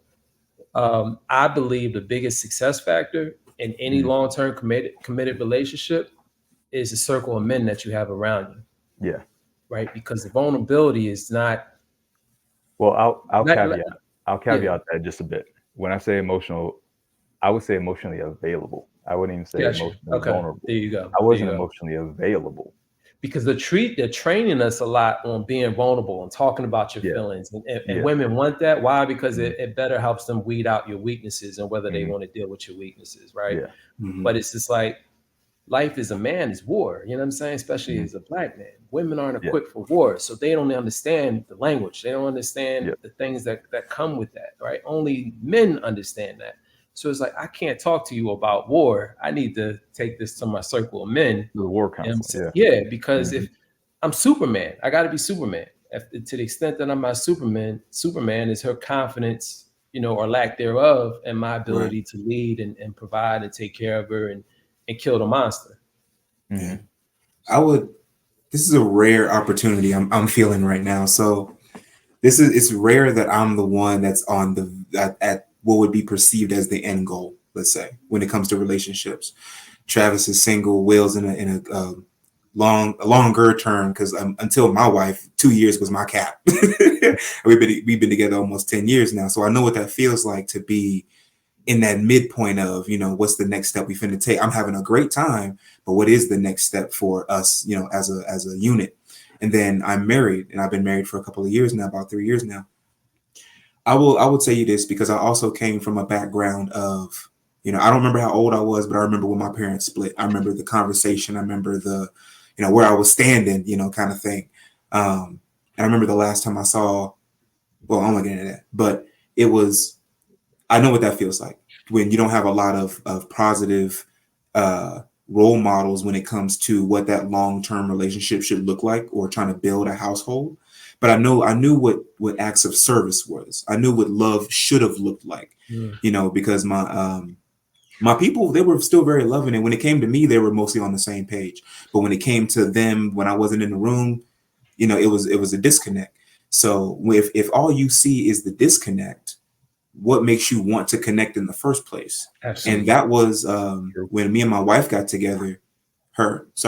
I believe the biggest success factor in any long-term committed relationship is the circle of men that you have around you. Yeah. Right. Because the vulnerability is not. Well, I'll not caveat that just a bit. When I say emotional, I would say emotionally available. I wouldn't even say Gotcha. emotionally Okay. vulnerable. There you go. I wasn't emotionally available. Because they're training us a lot on being vulnerable and talking about your feelings. And women want that. Why? Because it better helps them weed out your weaknesses and whether they want to deal with your weaknesses. Right. Yeah. But it's just like, life as a man is war. You know what I'm saying? Especially as a black man. Women aren't equipped for war. So they don't understand the language. They don't understand the things that come with that. Right. Only men understand that. So it's like, I can't talk to you about war. I need to take this to my circle of men. The war council. Yeah. Because if I'm Superman, I got to be Superman. To the extent that I'm not Superman is her confidence, or lack thereof, and my ability to lead and provide and take care of her and kill the monster. Yeah. This is a rare opportunity I'm feeling right now. So it's rare that I'm the one that's on at what would be perceived as the end goal, let's say, when it comes to relationships. Travis is single, Will's in a longer term, because until my wife, 2 years was my cap. We've been together almost 10 years now. So I know what that feels like to be in that midpoint of, what's the next step we finna take. I'm having a great time, but what is the next step for us, as a unit? And then I'm married, and I've been married for a couple of years now, about 3 years now. I will tell you this, because I also came from a background of, I don't remember how old I was, but I remember when my parents split. I remember the conversation. I remember the, where I was standing, kind of thing. And I remember the last time I saw, well, I'm not getting into that, but I know what that feels like when you don't have a lot of positive role models when it comes to what that long-term relationship should look like, or trying to build a household. But I knew what acts of service was. I knew what love should have looked like, because my people, they were still very loving. And when it came to me, they were mostly on the same page. But when it came to them, when I wasn't in the room, it was a disconnect. So if all you see is the disconnect, what makes you want to connect in the first place? Absolutely. And that was when me and my wife got together. When me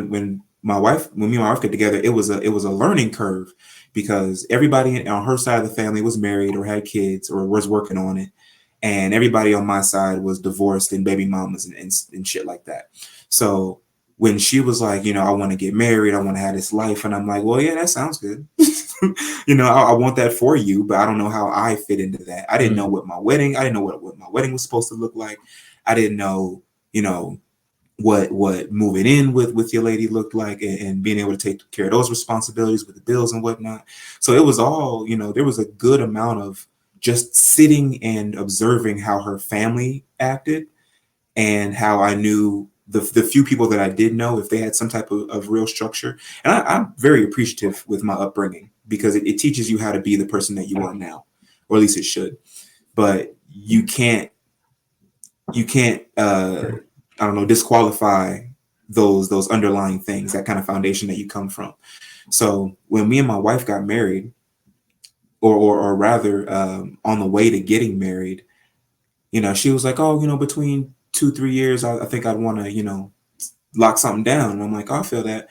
and my wife got together, it was a learning curve, because everybody on her side of the family was married or had kids or was working on it, and everybody on my side was divorced and baby mamas and shit like that. So when she was like, I want to get married, I want to have this life, and I'm like, well, yeah, that sounds good. I want that for you, but I don't know how I fit into that. I didn't know I didn't know what my wedding was supposed to look like. I didn't know, what moving in with your lady looked like, and being able to take care of those responsibilities with the bills and whatnot. So it was all, there was a good amount of just sitting and observing how her family acted, and how I knew the few people that I did know, if they had some type of real structure. And I'm very appreciative with my upbringing because it teaches you how to be the person that you are now, or at least it should. But you can't I don't know, disqualify those underlying things, that kind of foundation that you come from. So when me and my wife got married, or rather on the way to getting married, she was like, oh, between 2-3 years, I think I'd want to, lock something down. And I'm like, oh, I feel that.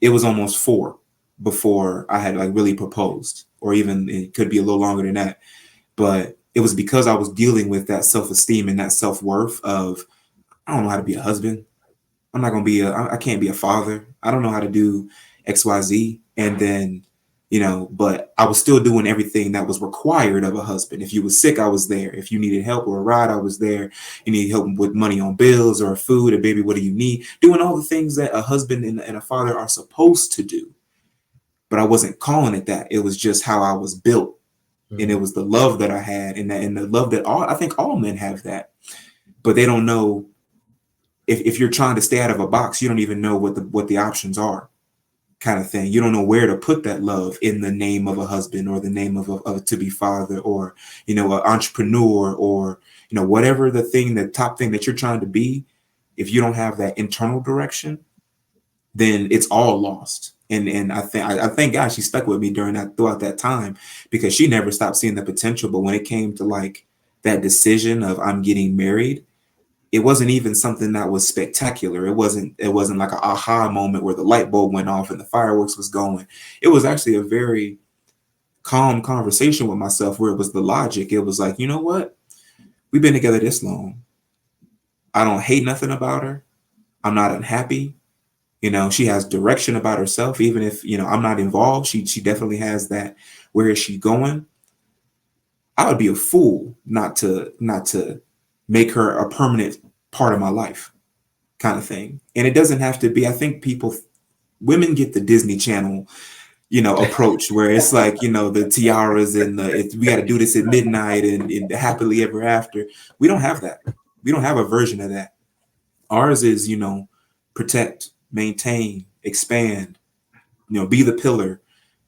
It was almost 4 before I had like really proposed, or even it could be a little longer than that. But it was because I was dealing with that self-esteem and that self-worth of, I don't know how to be a husband. I'm not gonna be I can't be a father. I don't know how to do XYZ. And then, but I was still doing everything that was required of a husband. If you were sick, I was there. If you needed help or a ride, I was there. You need help with money on bills or food, or baby, what do you need? Doing all the things that a husband and a father are supposed to do. But I wasn't calling it that. It was just how I was built. And it was the love that I had, and the love that I think all men have that. But they don't know, if you're trying to stay out of a box, you don't even know what the options are, kind of thing. You don't know where to put that love in the name of a husband, or the name of a to be father, or an entrepreneur, or whatever the top thing that you're trying to be. If you don't have that internal direction, then it's all lost. And I thank God she stuck with me throughout that time, because she never stopped seeing the potential. But when it came to like that decision of I'm getting married, it wasn't even something that was spectacular. It wasn't like an aha moment where the light bulb went off and the fireworks was going. It was actually a very calm conversation with myself, where it was the logic. It was like, you know what? We've been together this long. I don't hate nothing about her. I'm not unhappy. She has direction about herself. Even if, I'm not involved, she definitely has that. Where is she going? I would be a fool not to make her a permanent part of my life, kind of thing. And it doesn't have to be. I think women get the Disney Channel, approach, where it's like, the tiaras and we got to do this at midnight and happily ever after. We don't have that. We don't have a version of that. Ours is, protect, maintain, expand, be the pillar.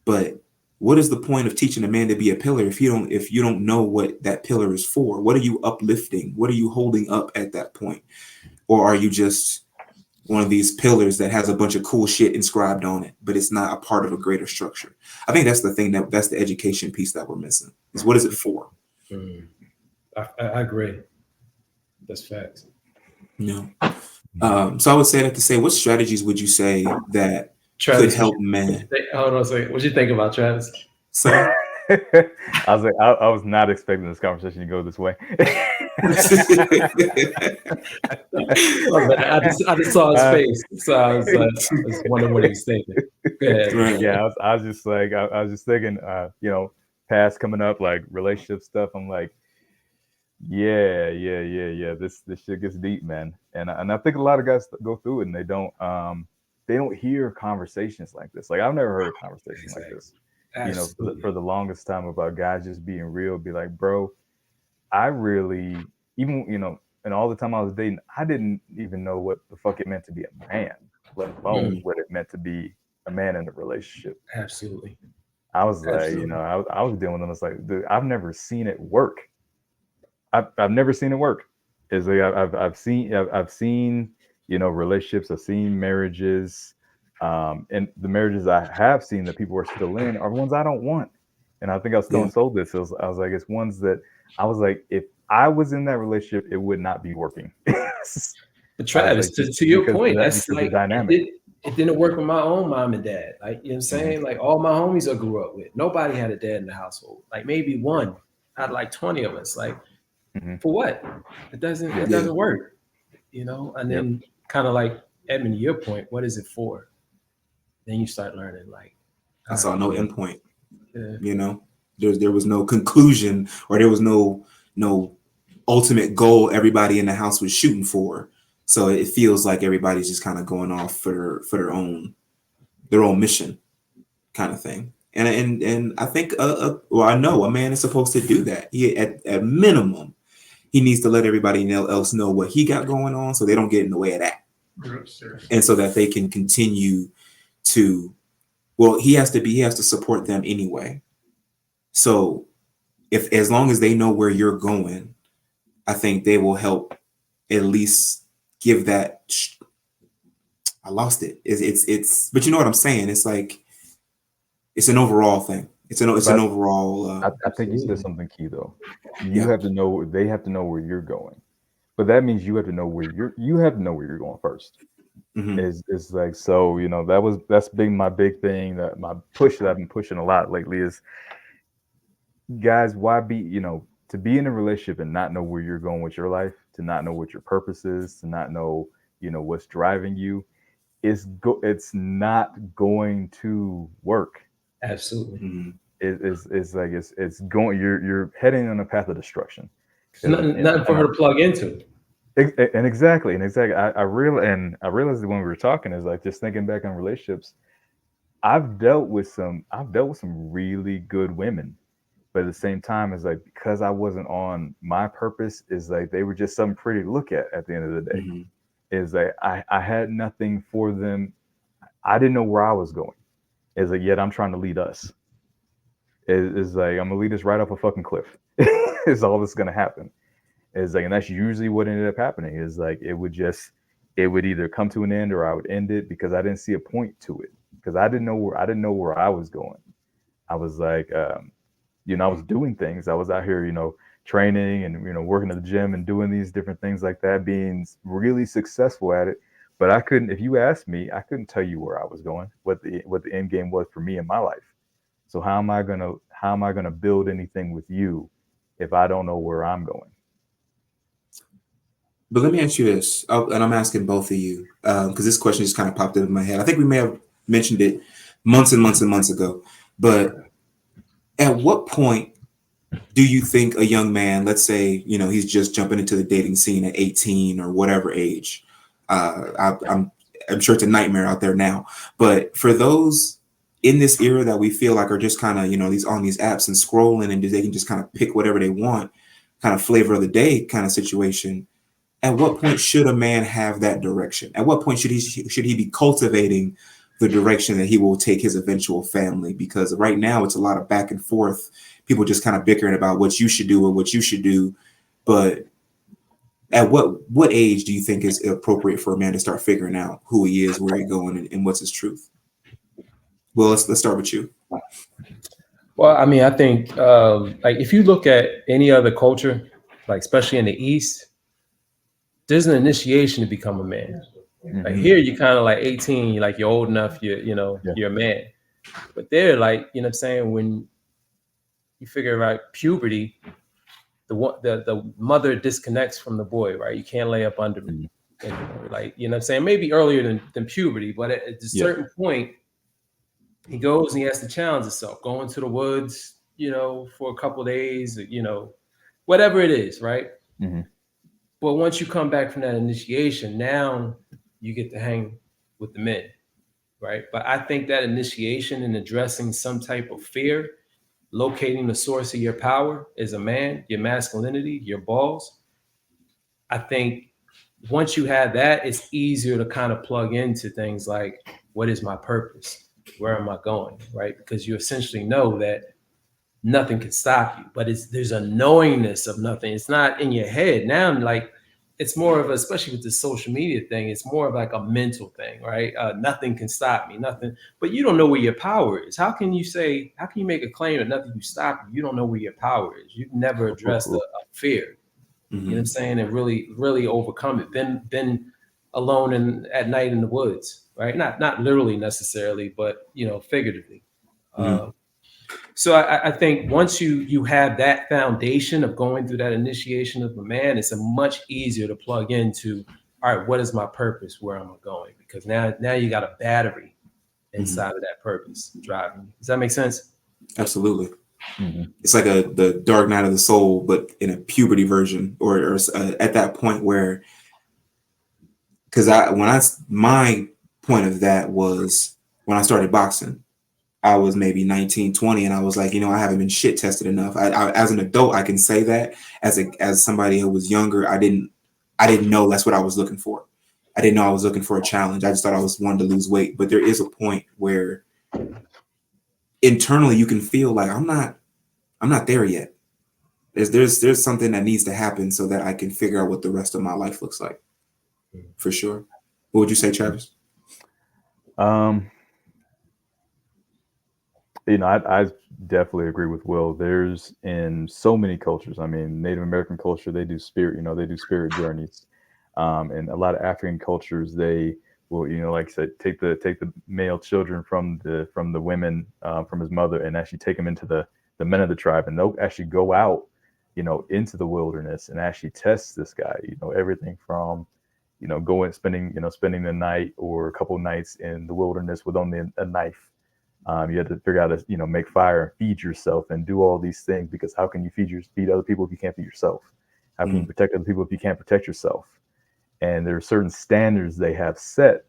But what is the point of teaching a man to be a pillar if you don't know what that pillar is for? What are you uplifting? What are you holding up at that point? Or are you just one of these pillars that has a bunch of cool shit inscribed on it, but it's not a part of a greater structure? I think that's the thing, that's the education piece that we're missing, is what is it for? I agree. That's facts. So I would say that to say, what strategies would you say that Travis, could help men? Hold on a second. What you think about Travis? So I was like, I was not expecting this conversation to go this way. I just saw his face, so I was wondering what he was thinking. Go ahead. Right. Yeah, I was just like, I was just thinking, past coming up, like relationship stuff. I'm like, yeah. This shit gets deep, man. And I think a lot of guys go through it and they don't hear conversations like this. Like, I've never heard a conversation like this. For the longest time, about guys just being real, be like, bro, I really, even, and all the time I was dating, I didn't even know what the fuck it meant to be a man, let alone what it meant to be a man in a relationship. Absolutely. I was like, I was dealing with them. It's like, dude, I've never seen it work. I've never seen it work. It's like I've seen relationships. I've seen marriages, and the marriages I have seen that people are still in are ones I don't want. And I think I was telling Soul this. I was like, it's ones that I was like, if I was in that relationship, it would not be working. But Travis, like, to your point, that's like dynamic. It didn't work with my own mom and dad. Like, you know what I'm saying? Like, all my homies I grew up with, nobody had a dad in the household. Like, maybe one out of like 20 of us. Like, for what? It doesn't work, And then kind of like, Edmund, to your point, what is it for? Then you start learning, like, I saw no endpoint. There was no conclusion, or there was no ultimate goal everybody in the house was shooting for. So it feels like everybody's just kind of going off for their own mission, kind of thing. And I think I know a man is supposed to do that. He at minimum, he needs to let everybody else know what he got going on so they don't get in the way of that. And so that they can continue to, well, he has to support them anyway. So if, as long as they know where you're going, I think they will help at least give that. I lost it. But you know what I'm saying? It's like, it's an overall thing. It's an But overall, I think you said Absolutely. something key though. You yeah. have to know. They have to know where you're going, but that means you have to know where you have to know where you're going first. Hmm. Is like, so that's been my big thing, that my push that I've been pushing a lot lately is, guys, why be, to be in a relationship and not know where you're going with your life, to not know what your purpose is, to not know, what's driving you, it's not going to work. Absolutely. Hmm. It's like it's going, you're heading on a path of destruction. There's nothing, And nothing for her to plug into. I realized that when we were talking, is like, just thinking back on relationships, I've dealt with some really good women, but at the same time, it's like, because I wasn't on my purpose, is like they were just something pretty to look at the end of the day. Hmm. Is like I had nothing for them. I didn't know where I was going. Is like, yet I'm trying to lead us. Is like, I'm gonna lead us right off a fucking cliff. Is all that's gonna happen. Is like, and that's usually what ended up happening. Is like, it would either come to an end or I would end it, because I didn't see a point to it, because I didn't know where I was going. I was like, I was doing things. I was out here, training and, working at the gym and doing these different things like that, being really successful at it. But I couldn't, if you asked me, I couldn't tell you where I was going, what the end game was for me in my life. So how am I gonna build anything with you if I don't know where I'm going? But let me ask you this, and I'm asking both of you, because this question just kind of popped into my head. I think we may have mentioned it months and months and months ago. But at what point do you think a young man, let's say, he's just jumping into the dating scene at 18 or whatever age? I'm sure it's a nightmare out there now. But for those in this era that we feel like are just kind of, these on these apps and scrolling, and they can just kind of pick whatever they want, kind of flavor of the day kind of situation. At what point should a man have that direction? At what point should he be cultivating the direction that he will take his eventual family? Because right now it's a lot of back and forth, people just kind of bickering about what you should do or what you should do. But at what age do you think is appropriate for a man to start figuring out who he is, where he's going, and what's his truth? Well, let's start with you. Well, I mean, I think like if you look at any other culture, like especially in the East, there's an initiation to become a man. Like Hmm. here, you're kind of like 18, you're old enough, Yeah. you're a man. But there, like, what I'm saying, when you figure out puberty, the mother disconnects from the boy, right? You can't lay up under me. Mhm. And, like, what I'm saying, maybe earlier than puberty, but at a Yeah. certain point, he goes and he has to challenge himself, go into the woods, for a couple of days, whatever it is, right? Hmm. But once you come back from that initiation, now you get to hang with the men, right? But I think that initiation and addressing some type of fear, locating the source of your power as a man, your masculinity, your balls, I think once you have that, it's easier to kind of plug into things like, what is my purpose? Where am I going? Right? Because you essentially know that nothing can stop you, but there's a knowingness of nothing. It's not in your head now. Like it's more of a, especially with the social media thing, it's more of like a mental thing, right? Nothing can stop me, nothing. But you don't know where your power is. How can you make a claim that nothing can stop you? You don't know where your power is. You've never addressed a fear. You know what I'm Hmm. saying? And really, really overcome it. Been alone at night in the woods, right? Not literally necessarily, but figuratively. Hmm. Uh, so I think once you have that foundation of going through that initiation of a man, it's a much easier to plug into. All right, what is my purpose? Where am I going? Because now you got a battery Hmm. inside of that purpose driving you. Does that make sense? Absolutely. Hmm. It's like the Dark Night of the Soul, but in a puberty version, or at that point where, because my point of that was when I started boxing. I was maybe 19, 20, and I was like, I haven't been shit tested enough. As an adult, I can say that. As somebody who was younger, I didn't know that's what I was looking for. I didn't know I was looking for a challenge. I just thought I was wanting to lose weight. But there is a point where internally you can feel like I'm not there yet. There's something that needs to happen so that I can figure out what the rest of my life looks like. For sure. What would you say, Travis? Um, I definitely agree with Will. There's in so many cultures. I mean, Native American culture, they do spirit. They do spirit journeys, and a lot of African cultures, they will, like I said, take the male children from the women, from his mother, and actually take them into the men of the tribe, and they'll actually go out, into the wilderness and actually test this guy. Everything from going spending the night or a couple nights in the wilderness with only a knife. You have to figure out to make fire and feed yourself and do all these things, because how can you feed other people if you can't feed yourself? How can you protect other people if you can't protect yourself? And there are certain standards they have set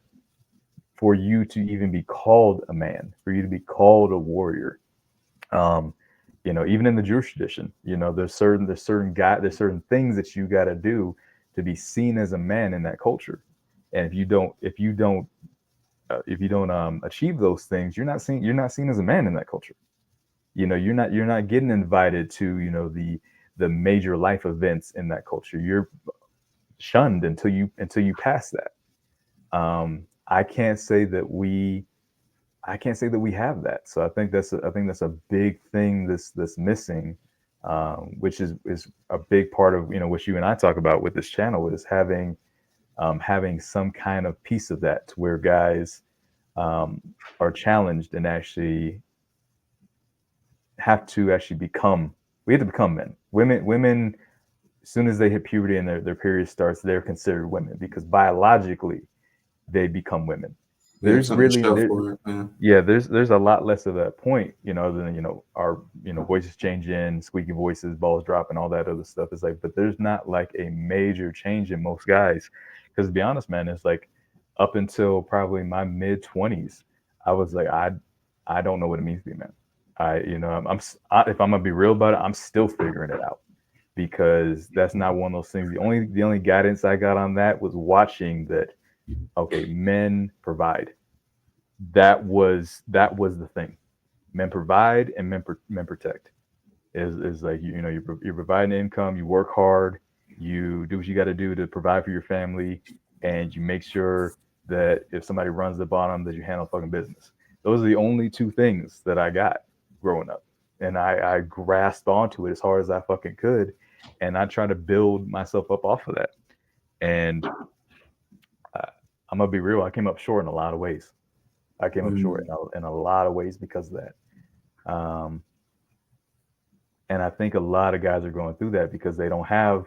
for you to even be called a man, for you to be called a warrior. Um, even in the Jewish tradition, there's certain things that you got to do to be seen as a man in that culture. And if you don't achieve those things, you're not seen as a man in that culture. You're not getting invited to the major life events in that culture. You're shunned until you pass that. I can't say that we have that. So I think that's a big thing that's missing, which is a big part of what you and I talk about with this channel, is having some kind of piece of that, to where guys um, are challenged and actually have to actually become. We have to become men. Women, as soon as they hit puberty and their period starts, they're considered women, because biologically they become women. We have There's something to really show there, for it, man. yeah, there's a lot less of that point, than our voices changing, squeaky voices, balls dropping, all that other stuff. It's like, but there's not like a major change in most guys, because to be honest, man, it's like up until probably my mid 20s, I was like, I don't know what it means to be a man. If I'm gonna be real about it, I'm still figuring it out, because that's not one of those things. The only guidance I got on that was watching that. Okay, men provide. That was the thing. Men provide and men protect. Is like you're providing income. You work hard. You do what you got to do to provide for your family, and you make sure that if somebody runs the bottom, that you handle fucking business. Those are the only two things that I got growing up, and I grasped onto it as hard as I fucking could, and I try to build myself up off of that. And uh, I'm gonna be real. I came up short in a lot of ways. I came up short Mm, in a lot of ways because of that. And I think a lot of guys are going through that because they don't have,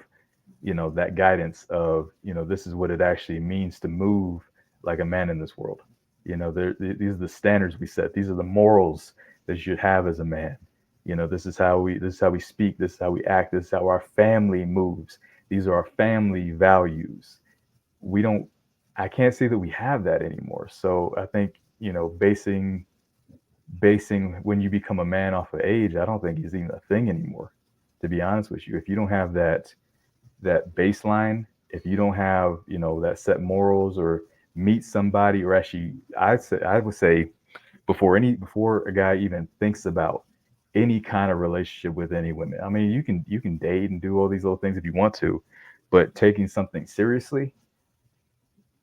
that guidance of, this is what it actually means to move like a man in this world. These are the standards we set. These are the morals that you should have as a man. This is how we speak. This is how we act. This is how our family moves. These are our family values. We don't. I can't say that we have that anymore. So I think basing when you become a man off of age, I don't think is even a thing anymore. To be honest with you, if you don't have that baseline, if you don't have that set morals, or meet somebody, or actually, I would say before a guy even thinks about any kind of relationship with any women. I mean, you can date and do all these little things if you want to, but taking something seriously,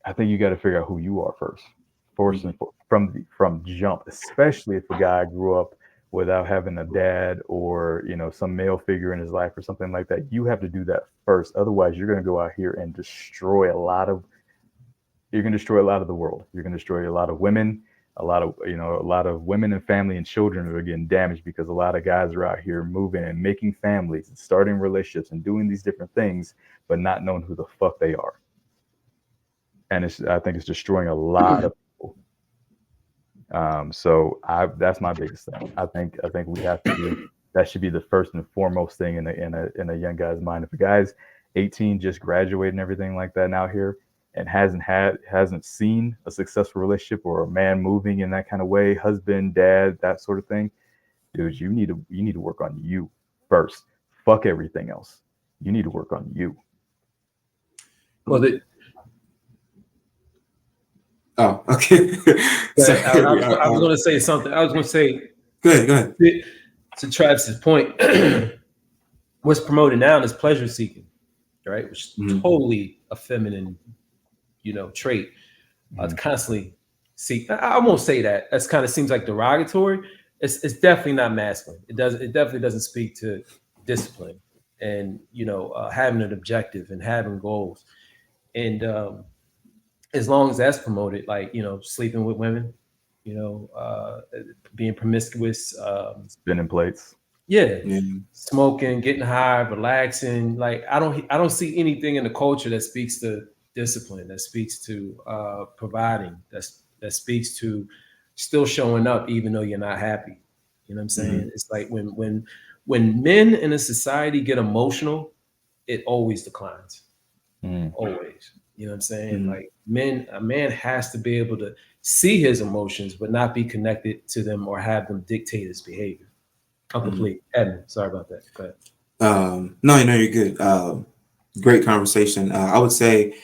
I think you got to figure out who you are first, first mm, and from jump. Especially if a guy grew up without having a dad, or some male figure in his life or something like that. You have to do that first. Otherwise, you're going to go out here and destroy a lot of. You're going to destroy a lot of the world. You're going to destroy a lot of women. A lot of women and family and children are getting damaged because a lot of guys are out here moving and making families and starting relationships and doing these different things, but not knowing who the fuck they are. And I think it's destroying a lot of people. So that's my biggest thing. I think we have to be. That should be the first and foremost thing in a young guy's mind. If a guy's 18, just graduated and everything like that, and out here, and hasn't seen a successful relationship or a man moving in that kind of way, husband, dad, that sort of thing, dude, you need to work on you first. Fuck everything else. You need to work on you. Well, Oh, okay. but Sorry. I was going to say something. I was going to say Go ahead. Go ahead. to Travis's point. What's promoted now is pleasure seeking, right? Which is Mhm. totally a feminine, trait. To Mhm. constantly seek. I won't say that. That's kind of seems like derogatory. It's definitely not masculine. It definitely doesn't speak to discipline and having an objective and having goals. And as long as that's promoted, like sleeping with women, you know, uh, being promiscuous, Spinning plates. yeah, Yeah. smoking, getting high, relaxing. Like I don't see anything in the culture that speaks to discipline, that speaks to providing, that speaks to still showing up even though you're not happy. You know what I'm Mhm. saying? It's like when men in a society get emotional, it always declines. Mm. Always. You know what I'm saying? Mhm. Like a man has to be able to see his emotions, but not be connected to them or have them dictate his behavior. I'm Mhm. complete. Edmund, sorry about that. Go ahead. No, no, you're good. Great conversation. I would say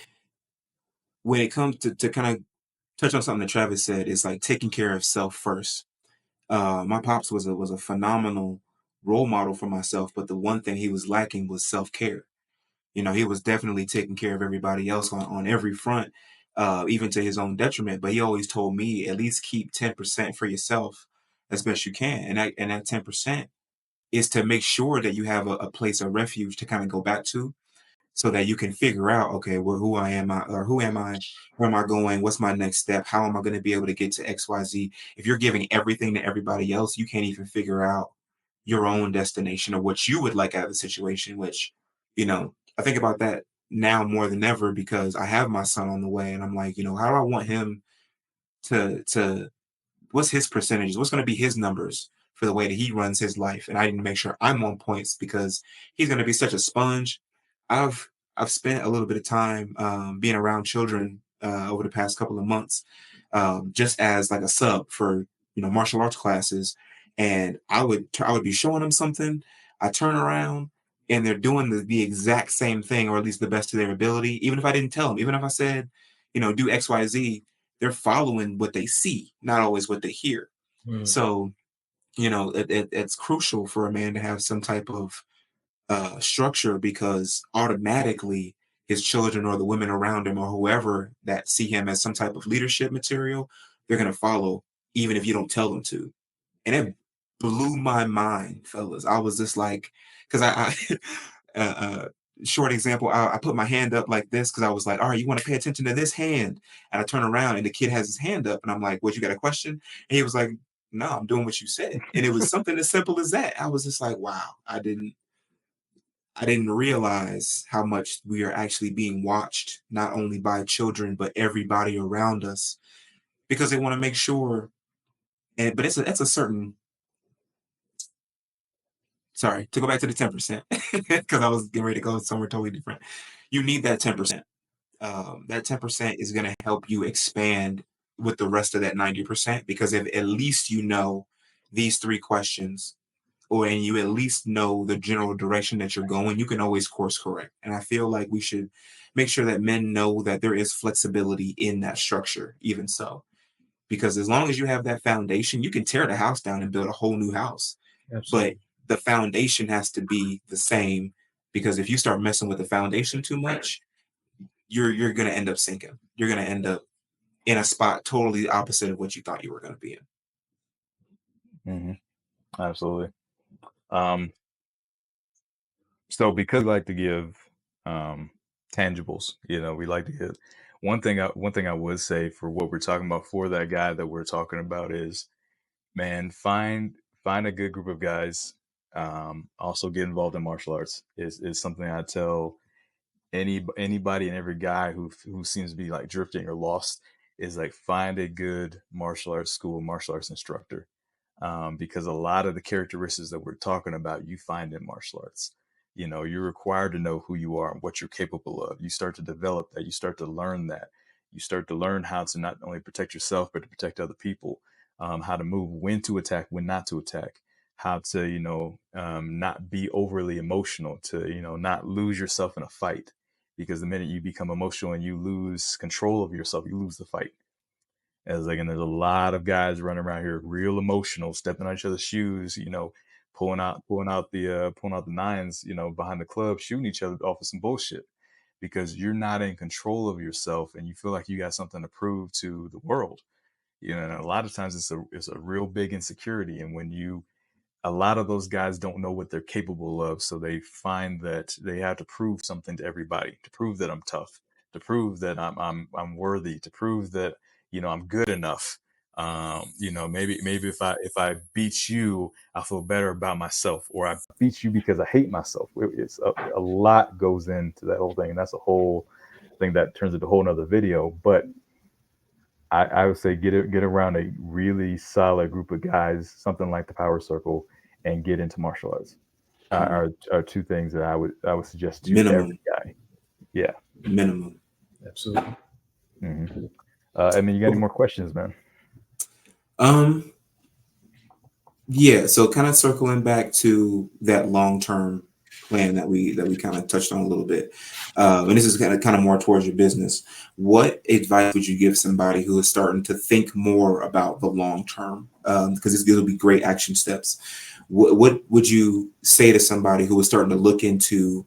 when it comes to kind of touch on something that Travis said, it's like taking care of self first. My pops was a phenomenal role model for myself, but the one thing he was lacking was self care. He was definitely taking care of everybody else on every front, even to his own detriment. But he always told me at least keep 10% for yourself as best you can, and that 10% is to make sure that you have a place of refuge to kind of go back to so that you can figure out, okay, well, who I am, or who am I, where am I going, what's my next step, how am I going to be able to get to XYZ? If you're giving everything to everybody else, you can't even figure out your own destination or what you would like out of the situation, which, I think about that now more than ever because I have my son on the way and I'm like, how do I want him to what's his percentages? What's going to be his numbers for the way that he runs his life? And I need to make sure I'm on points because he's going to be such a sponge. I've spent a little bit of time being around children over the past couple of months, just as like a sub for martial arts classes, and I would be showing them something. I turn around and they're doing the exact same thing, or at least the best to their ability. Even if I didn't tell them, even if I said, do X, Y, Z, they're following what they see, not always what they hear. Mm, So, it's crucial for a man to have some type of structure because automatically his children or the women around him or whoever that see him as some type of leadership material, they're going to follow even if you don't tell them to. And it blew my mind, fellas. I was just like, because uh, uh, short example, I put my hand up like this because I was like, all right, you want to pay attention to this hand? And I turn around and the kid has his hand up, and I'm like, what, you got a question? And he was like, no, I'm doing what you said. And it was something as simple as that. I was just like, wow, I didn't realize how much we are actually being watched, not only by children, but everybody around us, because they want to make sure. And but that's a certain. Sorry, to go back to the 10%, because I was getting ready to go somewhere totally different. You need that 10%. That 10% is going to help you expand with the rest of that 90% because if at least these three questions, or and you at least know the general direction that you're going, you can always course correct. And I feel like we should make sure that men know that there is flexibility in that structure, even so. Because as long as you have that foundation, you can tear the house down and build a whole new house. But absolutely. the foundation has to be the same because if you start messing with the foundation too much, you're gonna end up sinking. You're gonna end up in a spot totally opposite of what you thought you were gonna be in. Hmm. Absolutely. Um, so because we like to give um, tangibles, we like to give one thing I would say for what we're talking about for that guy that we're talking about is, man, find a good group of guys. Also get involved in martial arts is something I tell anybody and every guy who seems to be like drifting or lost is like find a good martial arts school, martial arts instructor, because a lot of the characteristics that we're talking about you find in martial arts. You're required to know who you are and what you're capable of. You start to develop that. You start to learn that. You start to learn how to not only protect yourself, but to protect other people. How to move, when to attack, when not to attack. How to, not be overly emotional, to, not lose yourself in a fight. Because the minute you become emotional and you lose control of yourself, you lose the fight. As like, and there's a lot of guys running around here real emotional, stepping on each other's shoes, pulling out the nines, behind the club, shooting each other off of some bullshit because you're not in control of yourself and you feel like you got something to prove to the world. And a lot of times it's a real big insecurity. And when you a lot of those guys don't know what they're capable of, so they find that they have to prove something to everybody, to prove that I'm tough, to prove that I'm worthy, to prove that I'm good enough. Maybe if I beat you, I feel better about myself, or I beat you because I hate myself. It's a lot goes into that whole thing, and that's a whole thing that turns into a whole nother video. But I would say get around a really solid group of guys, something like the Power Circle, and get into martial arts. Are two things that I would suggest to every Minimum, guy. Yeah. minimum. Absolutely. hmm I mean, you got any more questions, man? Um, yeah. So kind of circling back to that long term plan that we kind of touched on a little bit, and this is kind of more towards your business. What advice would you give somebody who is starting to think more about the long term? Because these will be great action steps. What would you say to somebody who is starting to look into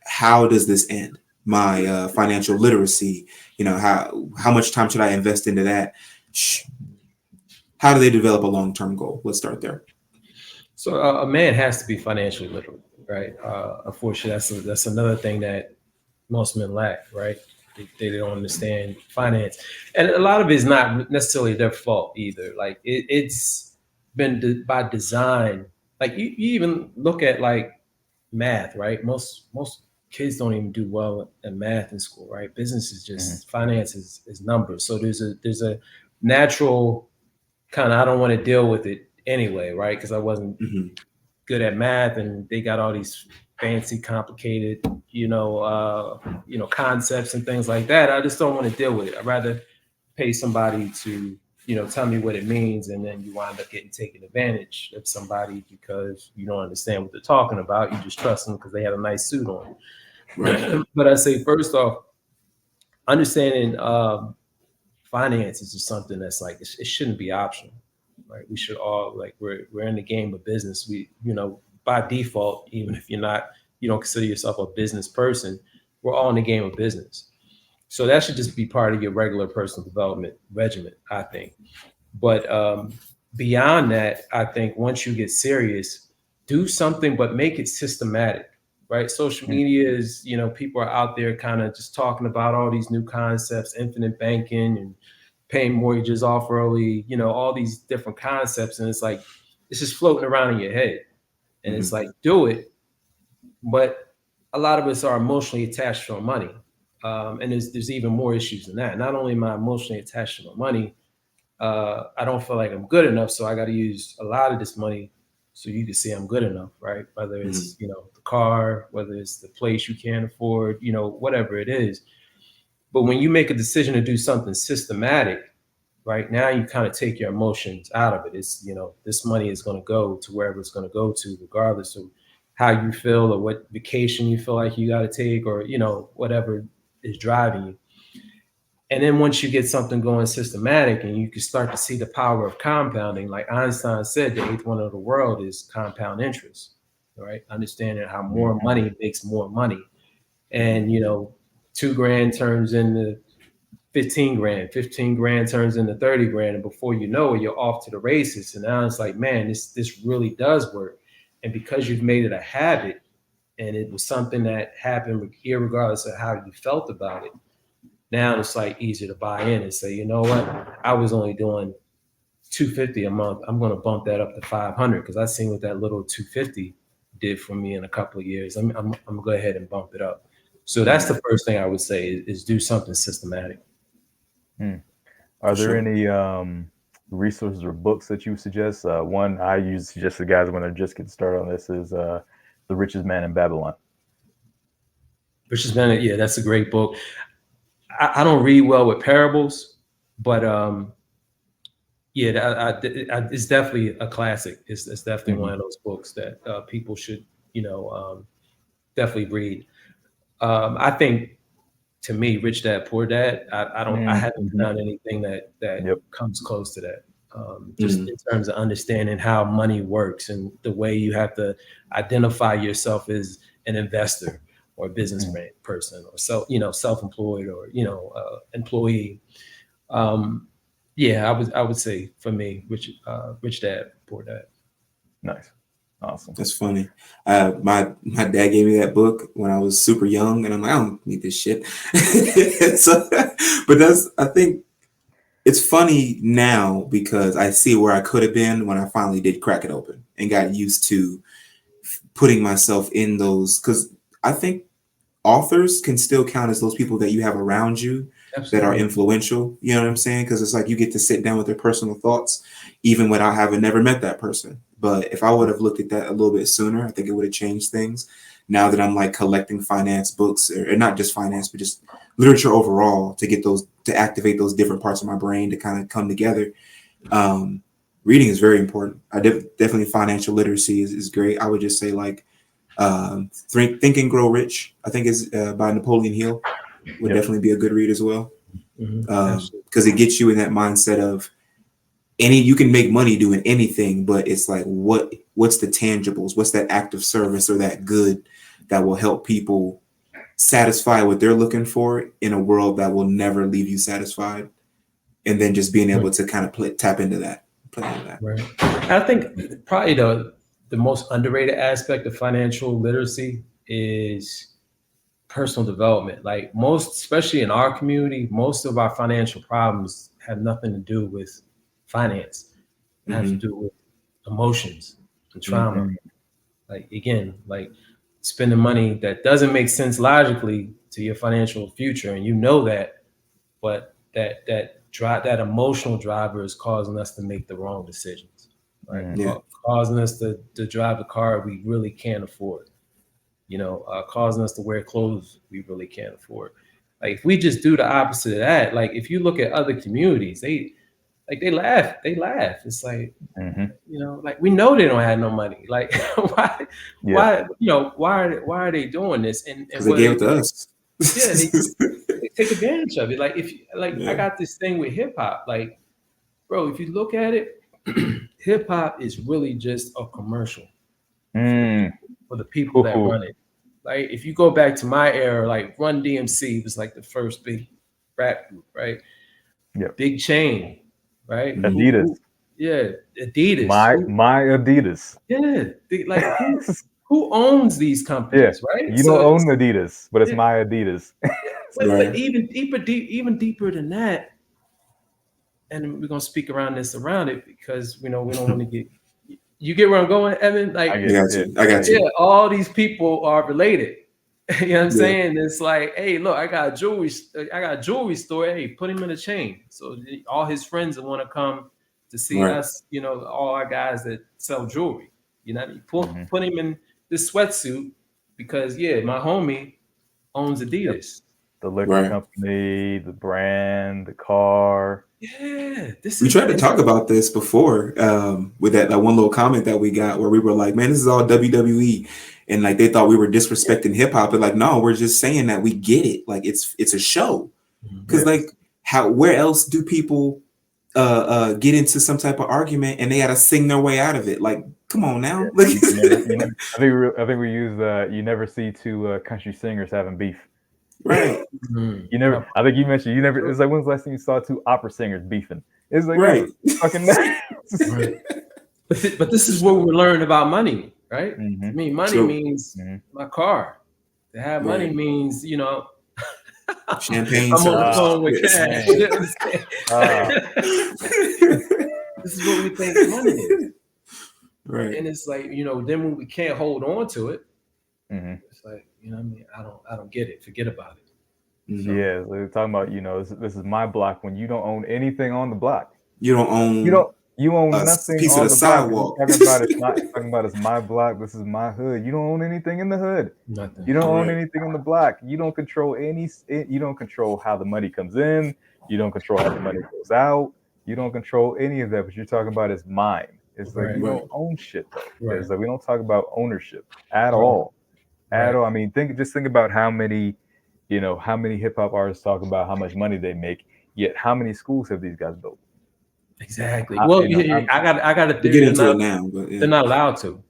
how does this end? My financial literacy, how much time should I invest into that? How do they develop a long-term goal? Let's start there. So a man has to be financially literate, right? Unfortunately, that's another thing that most men lack, right? They don't understand finance, and a lot of it is not necessarily their fault either. Like it's been by design. Like you even look at like math, right? Most kids don't even do well at math in school, right? Business is hmm just finance is numbers. So there's a natural kind of I don't want to deal with it anyway, right? Because I wasn't Hmm. good at math and they got all these fancy complicated concepts and things like that. I just don't want to deal with it. I'd rather pay somebody to tell me what it means, and then you wind up getting taken advantage of somebody because you don't understand what they're talking about. You just trust them because they have a nice suit on. Right. But I say first off, understanding finance is just something that's like it shouldn't be optional, right? We should all like we're in the game of business. We by default, even if you don't consider yourself a business person, we're all in the game of business. So that should just be part of your regular personal development regimen, I think. But beyond that, I think once you get serious, do something, but make it systematic, right? Social media is, people are out there kind of just talking about all these new concepts, infinite banking and paying mortgages off early, all these different concepts. And it's like, it's just floating around in your head. And it's Hmm. like, do it. But a lot of us are emotionally attached to our money. And there's even more issues than that. Not only am I emotionally attached to my money, I don't feel like I'm good enough, so I got to use a lot of this money so you can see I'm good enough, right? Whether Hmm. it's the car, whether it's the place you can't afford, whatever it is. But when you make a decision to do something systematic, right now you kind of take your emotions out of it. It's this money is going to go to wherever it's going to go to, regardless of how you feel or what vacation you feel like you got to take, or whatever is driving you. And then once you get something going systematic and you can start to see the power of compounding, like Einstein said, the eighth wonder of the world is compound interest, right? Understanding how more hmm money makes more money. And, 2 grand turns into 15 grand, 15 grand turns into 30 grand. And before you know it, you're off to the races. And now it's like, man, this really does work. And because you've made it a habit and it was something that happened regardless of how you felt about it, now it's like easier to buy in and say, you know what? I was only doing 250 a month. I'm going to bump that up to 500 because I seen what that little 250 did for me in a couple of years. I'm going to go ahead and bump it up. So that's Hmm. the first thing I would say is do something systematic. Hmm. For Are there sure. any resources or books that you suggest? One I use suggest to guys when they're just getting started on this is The Richest Man in Babylon. Richest Man, yeah, that's a great book. I don't read well with parables, but yeah, it's definitely a classic. It's definitely one of those books that people should, definitely read. I think, to me, Rich Dad Poor Dad, I haven't Mm-hmm. found anything that Yep. comes close to that. Just in terms of understanding how money works and the way you have to identify yourself as an investor or a business person, or self-employed, or employee. Yeah, I would say, for me, Rich Dad Poor Dad. Nice. Awesome. That's funny. My dad gave me that book when I was super young, and I'm like, I don't need this shit. So, but I think it's funny now because I see where I could have been when I finally did crack it open and got used to putting myself in those. Because I think authors can still count as those people that you have around you that are Absolutely. influential. You know what I'm saying? Because it's like you get to sit down with their personal thoughts, even without having never met that person. But if I would have looked at that a little bit sooner, I think it would have changed things. Now that I'm like collecting finance books, or not just finance, but just literature overall, to get those, to activate those different parts of my brain to kind of come together. Reading is very important. Definitely financial literacy is great. I would just say like Think and Grow Rich, I think, is by Napoleon Hill. Would definitely be a good read as well, because it gets you in that mindset of you can make money doing anything, but it's like what's the tangibles, what's that act of service or that good that will help people satisfy what they're looking for in a world that will never leave you satisfied, and then just being able to kind of tap into that, play into that. Right. I think probably the most underrated aspect of financial literacy is personal development. Like, especially in our community, most of our financial problems have nothing to do with finance. It has to do with emotions and trauma. Like, again, like spending money that doesn't make sense logically to your financial future, and that, but that emotional driver is causing us to make the wrong decisions, right? Causing us to drive a car we really can't afford, causing us to wear clothes we really can't afford. Like, if we just do the opposite of that, like if you look at other communities, they laugh. It's like, like, we know they don't have no money. Like, why are they doing this? And Because they gave it to us. Yeah, they take advantage of it. Like, I got this thing with hip hop. Like, bro, if you look at it, hip hop is really just a commercial for the people that run it. Like, if you go back to my era, like Run DMC was like the first big rap group, right? Big Chain, right? Adidas. Adidas. My Adidas. Yeah, who owns these companies, right? You don't own Adidas, but it's my Adidas. But even deeper than that, and we're gonna speak around it because we don't want to get. You get where I'm going, Evan? Like, I got you. Yeah, all these people are related. You know what I'm saying? It's like, hey, look, I got a jewelry store. Hey, put him in a chain. So all his friends will want to come to see us. All our guys that sell jewelry. Put him in this sweatsuit because my homie owns Adidas. The liquor company, the brand, the car. Yeah, we tried to talk about this before with that one little comment that we got where we were like, man, this is all WWE, and like they thought we were disrespecting hip hop, but like, no, we're just saying that we get it. Like, it's a show, because like where else do people get into some type of argument and they got to sing their way out of it? Like, come on now. I think we use you never see two country singers having beef. Right. You never. I think you mentioned you never. It's like, when's the last time you saw two opera singers beefing? It's like, fucking. Right. But this is what we learned about money, right? I mean, money means my car. To have money means, champagne. I'm on the phone with cash. This is what we think money is. Right. And it's like, then when we can't hold on to it, it's like, what I mean? I don't get it. Forget about it. So they're talking about, this is my block when you don't own anything on the block. You don't own You own a nothing piece of on the the block. If sidewalk. you're talking about it's my block, this is my hood. You don't own anything in the hood. Nothing. You don't own Right. anything on the block. You don't control you don't control how the money comes in. You don't control how the money goes out. You don't control any of that. What you're talking about is mine. It's like Right. you don't Right. own shit though. Right. It's like we don't talk about ownership at Right. all. At Right. all. I mean, think about how many, how many hip hop artists talk about how much money they make, yet how many schools have these guys built? Exactly. How, Well, you know, how I got a We theory. get into it now, but They're yeah. not allowed to.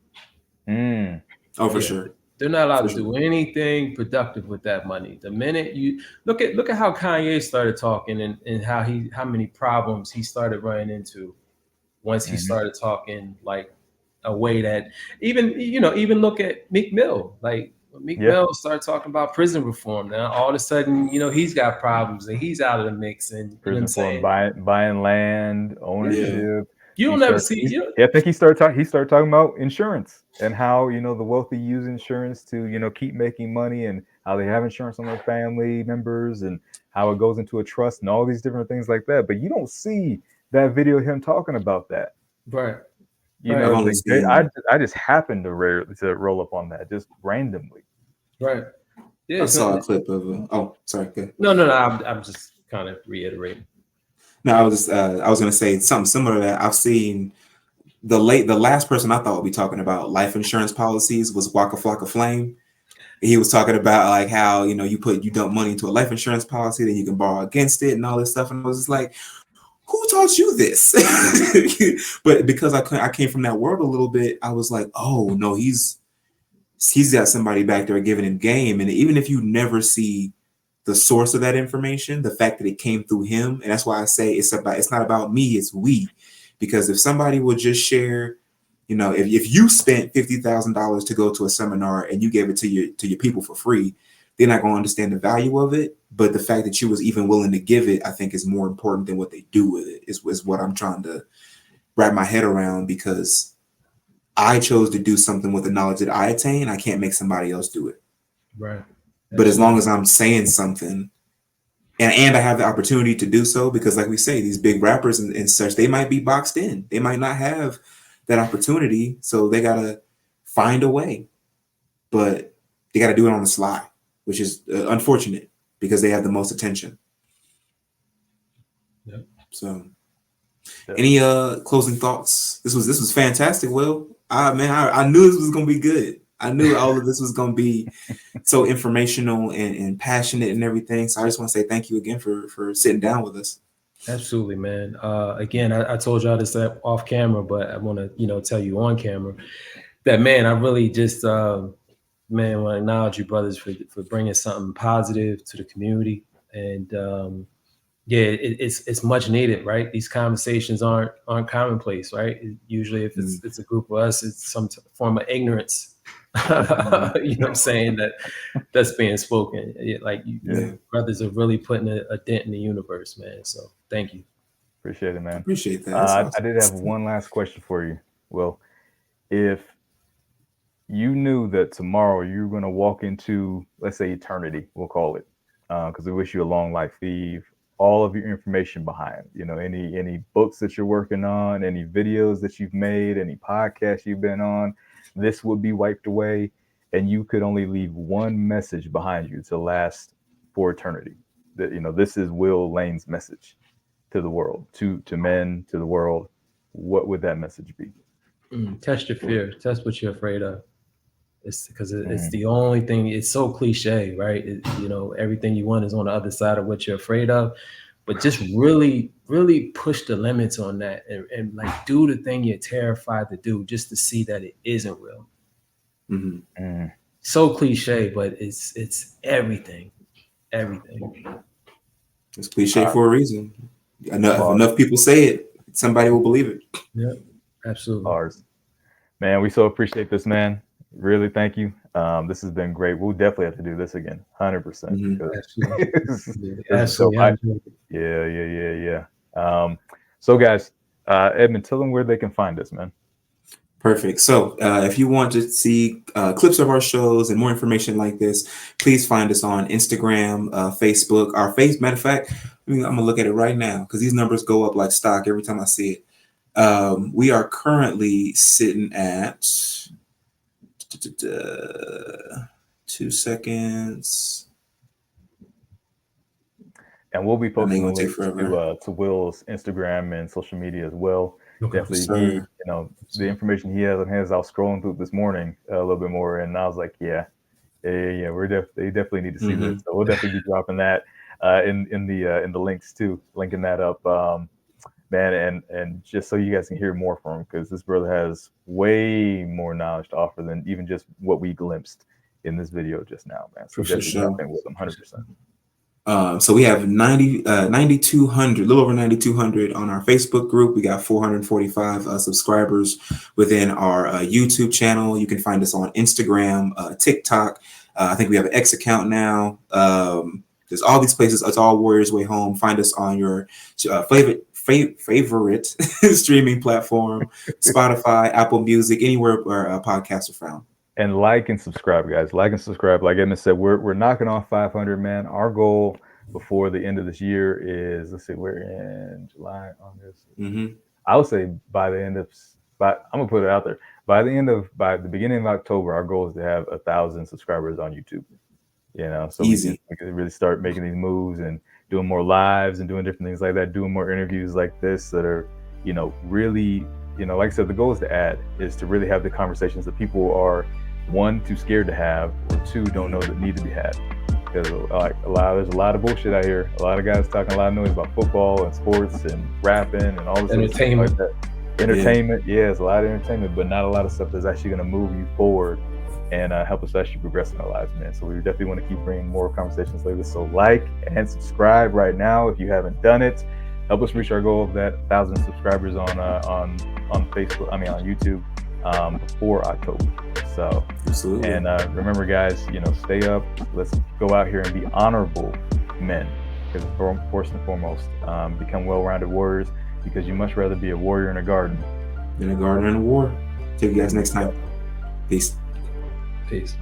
mm, Oh, for Yeah, sure. they're not allowed For to sure. do anything productive with that money. The minute you look at how Kanye started talking and how many problems he started running into once he mhm. started talking like a way that even look at Meek Mill. Like when Meek Yeah. Mill started talking about prison reform, now all of a sudden, he's got problems and he's out of the mix, and you know what I'm Prison for him, saying? buying land, Yeah. ownership. You He don't ever started. see, Yeah, I think he started talking about insurance and how the wealthy use insurance to keep making money, and how they have insurance on their family members, and how it goes into a trust and all these different things like that. But you don't see that video of him talking about that. right, You right, I've know, only the, they, I seen. I just happened to roll up on that just randomly. right. Yeah, I it's not, saw a clip of a. Oh, sorry. Go ahead. no. I'm just kind of reiterating. No, I was gonna say something similar to that. I've seen the last person I thought would be talking about life insurance policies was Waka Flocka Flame. He was talking about like how you dump money into a life insurance policy, then you can borrow against it and all this stuff. And I was just like, who taught you this? But because I came from that world a little bit, I was like, oh no, he's got somebody back there giving him game. And even if you never see the source of that information, the fact that it came through him, and that's why I say it's not about me, it's we. Because if somebody would just share, if you spent $50,000 to go to a seminar and you gave it to your people for free, they're not going to understand the value of it. But the fact that you was even willing to give it, I think, is more important than what they do with it. Is what I'm trying to wrap my head around, because I chose to do something with the knowledge that I attain. I can't make somebody else do it. Right. But as long Absolutely. as I'm saying something, and I have the opportunity to do so, because like we say, these big rappers and such, they might be boxed in. They might not have that opportunity. So they gotta find a way. But they gotta do it on the sly, which is unfortunate because they have the most attention. Yep. So Yeah. any closing thoughts? This was fantastic, Will. I knew this was gonna be good. I knew all of this was gonna be so informational and passionate and everything. So I just want to say thank you again for sitting down with us. Absolutely, man. Again, I told y'all this off camera, but I want to, tell you on camera that, man, I really just, man, want to acknowledge you, brothers, for bringing something positive to the community. And yeah, it's much needed, right? These conversations aren't commonplace, right? Usually, if Mm. it's a group of us, it's some form of ignorance. Mhm. You know what I'm saying? That's being spoken. Like Yeah. Yeah, brothers are really putting a dent in the universe, man. So thank you. Appreciate it, I man. appreciate that. That's I awesome. did have one last question for you. Well, if you knew that tomorrow you're going to walk into, let's say, eternity, we'll call it, because we wish you a long life, leave all of your information behind. Any books that you're working on, any videos that you've made, any podcasts you've been on, this would be wiped away, and you could only leave one message behind you to last for eternity. That this is Will Lane's message to the world, to men, to the world. What would that message be? Test your fear. Test what you're afraid of. It's because it's Mm, the only thing. It's so cliche, right? Everything you want is on the other side of what you're afraid of. But just really, really push the limits on that, and like do the thing you're terrified to do, just to see that it isn't real. Mhm. mm. So cliche, but it's everything. Everything. It's cliche for a reason. If Bars, enough people say it, somebody will believe it. Yeah, absolutely. bars. Man, we so appreciate this, man. Really, thank you. This has been great. We'll definitely have to do this again, 100%, Mhm. because Absolutely. this is dope. Absolutely. I enjoyed it. Yeah, yeah, yeah, yeah. So guys, Edmund, tell them where they can find us, man. Perfect. So if you want to see clips of our shows and more information like this, please find us on Instagram, Facebook. Matter of fact, I'm gonna look at it right now because these numbers go up like stock every time I see it. We are currently sitting at 2 seconds. And we'll be That ain't posting the gonna take links forever. to Will's Instagram and social media as well. Okay. Yes, Definitely, sir. the information he has on his, I was scrolling through this morning a little bit more, and I was like, yeah, they definitely need to see Hmm. this. So we'll definitely be dropping that in the links too, linking that up, man, and just so you guys can hear more from him, because this brother has way more knowledge to offer than even just what we glimpsed in this video just now, man. So For definitely tap sure. in with him, 100%. So we have 9,200, a little over 9,200 on our Facebook group. We got 445 subscribers within our YouTube channel. You can find us on Instagram, TikTok. I think we have an X account now. There's all these places. It's all Warriors Way Home. Find us on your favorite streaming platform, Spotify, Apple Music, anywhere where podcasts are found. And like and subscribe, guys. Like and subscribe. Like Emma said, we're knocking off 500, man. Our goal before the end of this year is, let's see, we're in July, August. Mm-hmm. I would say by I'm gonna put it out there. By the beginning of October, our goal is to have 1,000 subscribers on YouTube. So Easy. we can really start making these moves and doing more lives and doing different things like that, doing more interviews like this that are, really, like I said, the goal is to really have the conversations that people are, one, too scared to have, or two, don't know that need to be had. Because there's a lot of bullshit out here. A lot of guys talking a lot of noise about football and sports and rapping and all this other stuff like that. Entertainment, yeah, it's a lot of entertainment, but not a lot of stuff that's actually going to move you forward and help us actually progress in our lives, man. So we definitely want to keep bringing more conversations like this. So like and subscribe right now if you haven't done it. Help us reach our goal of that 1,000 subscribers on Facebook. I mean on YouTube before October. So Absolutely. And remember, guys, stay up. Let's go out here and be honorable men. Because first and foremost, become well-rounded warriors. Because you much rather be a warrior in a garden than a garden in a war. Take you guys next time. Peace. Peace.